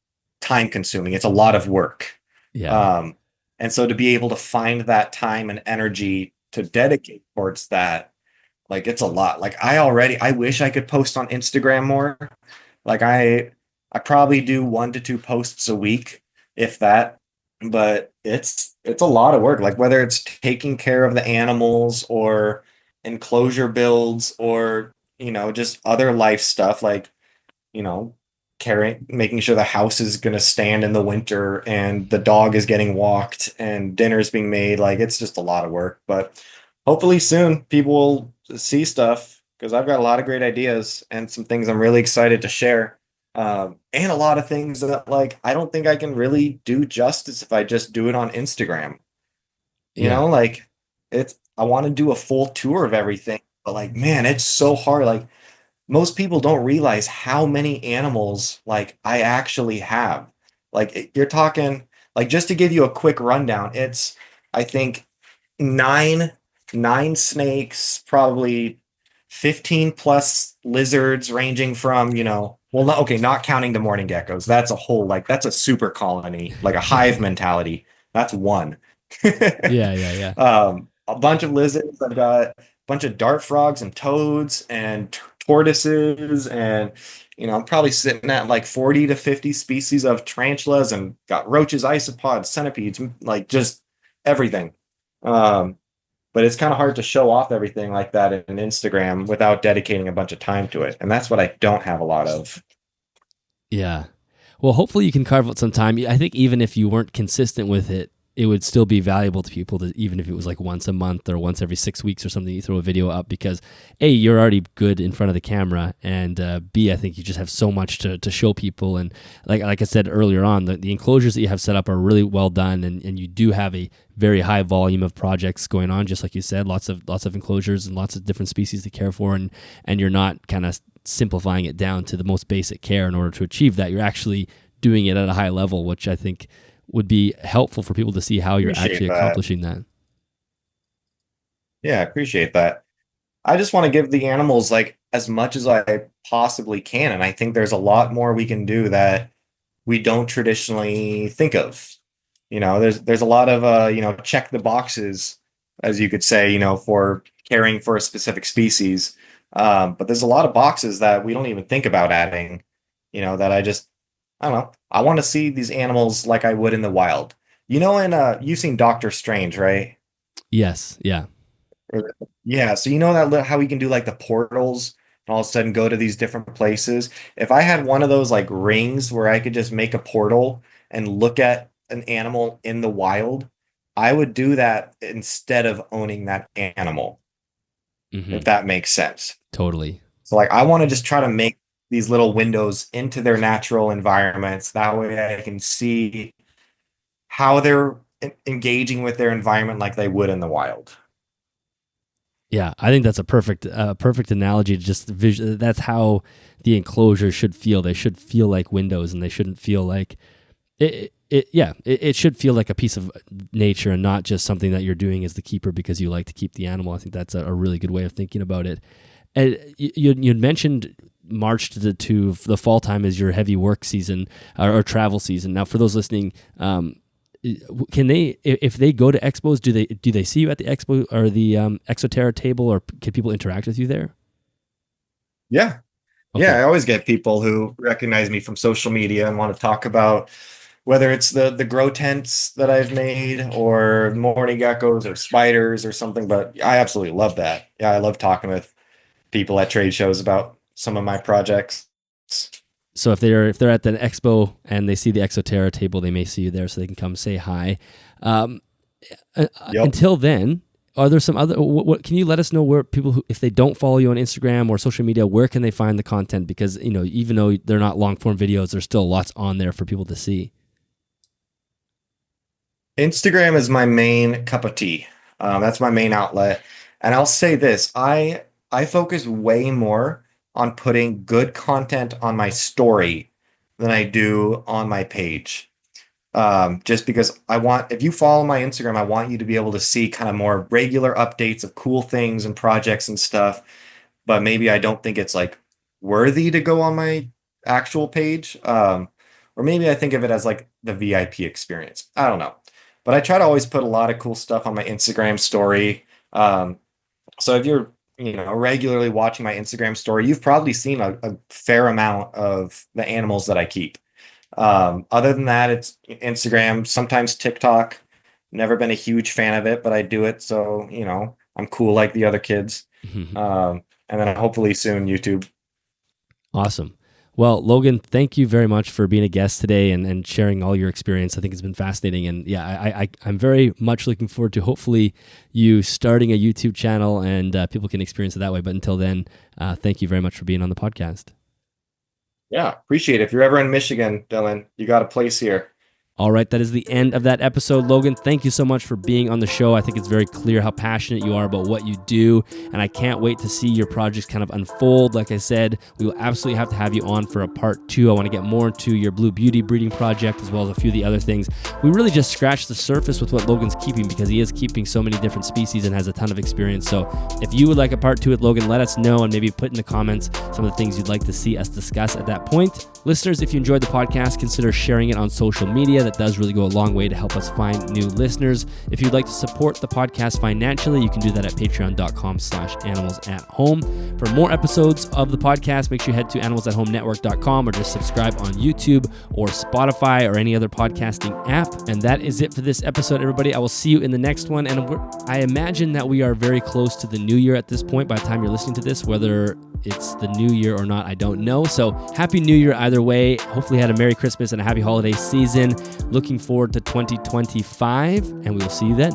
time consuming. It's a lot of work. Yeah. Um, and so to be able to find that time and energy to dedicate towards that, like it's a lot. Like I wish I could post on Instagram more. Like I probably do 1 to 2 posts a week, if that. But it's a lot of work. Like whether it's taking care of the animals or enclosure builds or just other life stuff like you know, making sure the house is going to stand in the winter and the dog is getting walked and dinner's being made. Like it's just a lot of work, but hopefully soon people will see stuff because I've got a lot of great ideas and some things I'm really excited to share. And a lot of things that like I don't think I can really do justice if I just do it on Instagram. Yeah. Like I want to do a full tour of everything, but like man, it's so hard. Like most people don't realize how many animals like I actually have. Like you're talking like just to give you a quick rundown, it's I think nine nine snakes, probably 15 plus lizards ranging from, well not, okay, not counting the mourning geckos. That's a whole like that's a super colony, like a hive mentality. That's one. Yeah. Yeah. Yeah. A bunch of lizards. I've got a bunch of dart frogs and toads and tortoises, and I'm probably sitting at like 40 to 50 species of tarantulas, and got roaches, isopods, centipedes, like just everything. Um, but it's kind of hard to show off everything like that in Instagram without dedicating a bunch of time to it, and that's what I don't have a lot of. Yeah. Well, hopefully you can carve out some time. I think even if you weren't consistent with it, it would still be valuable to people, to, even if it was like once a month or once every 6 weeks or something, you throw a video up, because A, you're already good in front of the camera, and B, I think you just have so much to show people. And like I said earlier on, the enclosures that you have set up are really well done, and you do have a very high volume of projects going on, just like you said, lots of enclosures and lots of different species to care for, and you're not kind of simplifying it down to the most basic care in order to achieve that. You're actually doing it at a high level, which I think would be helpful for people to see how you're Appreciate actually that. accomplishing that. Yeah, I appreciate that. I just want to give the animals like as much as I possibly can. And I think there's a lot more we can do that we don't traditionally think of. There's a lot of check the boxes, as you could say, for caring for a specific species. But there's a lot of boxes that we don't even think about adding, that I don't know. I want to see these animals like I would in the wild. You've seen Doctor Strange, right? Yes. Yeah. Yeah, so how we can do like the portals and all of a sudden go to these different places. If I had one of those like rings where I could just make a portal and look at an animal in the wild, I would do that instead of owning that animal, Hmm. if that makes sense. Totally. So like I want to just try to make these little windows into their natural environments. That way I can see how they're engaging with their environment like they would in the wild. Yeah, I think that's a perfect analogy. That's how the enclosure should feel. They should feel like windows, and they shouldn't feel like it should feel like a piece of nature, and not just something that you're doing as the keeper because you like to keep the animal. I think that's a really good way of thinking about it. And you'd mentioned March to the fall time is your heavy work season, or travel season. Now, for those listening, can they, if they go to expos, do they see you at the expo or the Exoterra table, or can people interact with you there? Yeah. Yeah, Okay. I always get people who recognize me from social media and want to talk about whether it's the grow tents that I've made or mourning geckos or spiders or something. But I absolutely love that. Yeah, I love talking with people at trade shows about some of my projects. So if they're at the expo and they see the Exoterra table, they may see you there, so they can come say hi. Um, Yep. until then, are there some other? What can you let us know where people who, if they don't follow you on Instagram or social media, where can they find the content? Because even though they're not long form videos, there's still lots on there for people to see. Instagram is my main cup of tea. That's my main outlet. And I'll say this, I focus way more on putting good content on my story than I do on my page. Just because if you follow my Instagram, I want you to be able to see kind of more regular updates of cool things and projects and stuff. But maybe I don't think it's like worthy to go on my actual page. Or maybe I think of it as like the VIP experience. I don't know. But I try to always put a lot of cool stuff on my Instagram story. So if you're, regularly watching my Instagram story, you've probably seen a fair amount of the animals that I keep. Other than that, it's Instagram, sometimes TikTok. Never been a huge fan of it, but I do it. So, I'm cool like the other kids. And then hopefully soon YouTube. Awesome. Well, Logan, thank you very much for being a guest today and sharing all your experience. I think it's been fascinating. And yeah, I'm very much looking forward to hopefully you starting a YouTube channel and people can experience it that way. But until then, thank you very much for being on the podcast. Yeah, appreciate it. If you're ever in Michigan, Dylan, you got a place here. All right, that is the end of that episode. Logan, thank you so much for being on the show. I think it's very clear how passionate you are about what you do, and I can't wait to see your projects kind of unfold. Like I said, we will absolutely have to have you on for a part 2. I want to get more into your Blue Beauty breeding project as well as a few of the other things. We really just scratched the surface with what Logan's keeping because he is keeping so many different species and has a ton of experience. So if you would like a part 2 with Logan, let us know and maybe put in the comments some of the things you'd like to see us discuss at that point. Listeners, if you enjoyed the podcast, consider sharing it on social media. That does really go a long way to help us find new listeners. If you'd like to support the podcast financially, you can do that at patreon.com/animalsathome. For more episodes of the podcast, make sure you head to animalsathomenetwork.com or just subscribe on YouTube or Spotify or any other podcasting app. And that is it for this episode, everybody. I will see you in the next one. And I imagine that we are very close to the new year at this point by the time you're listening to this. Whether it's the new year or not, I don't know. So happy new year either way. Hopefully you had a Merry Christmas and a happy holiday season. Looking forward to 2025, and we will see you then.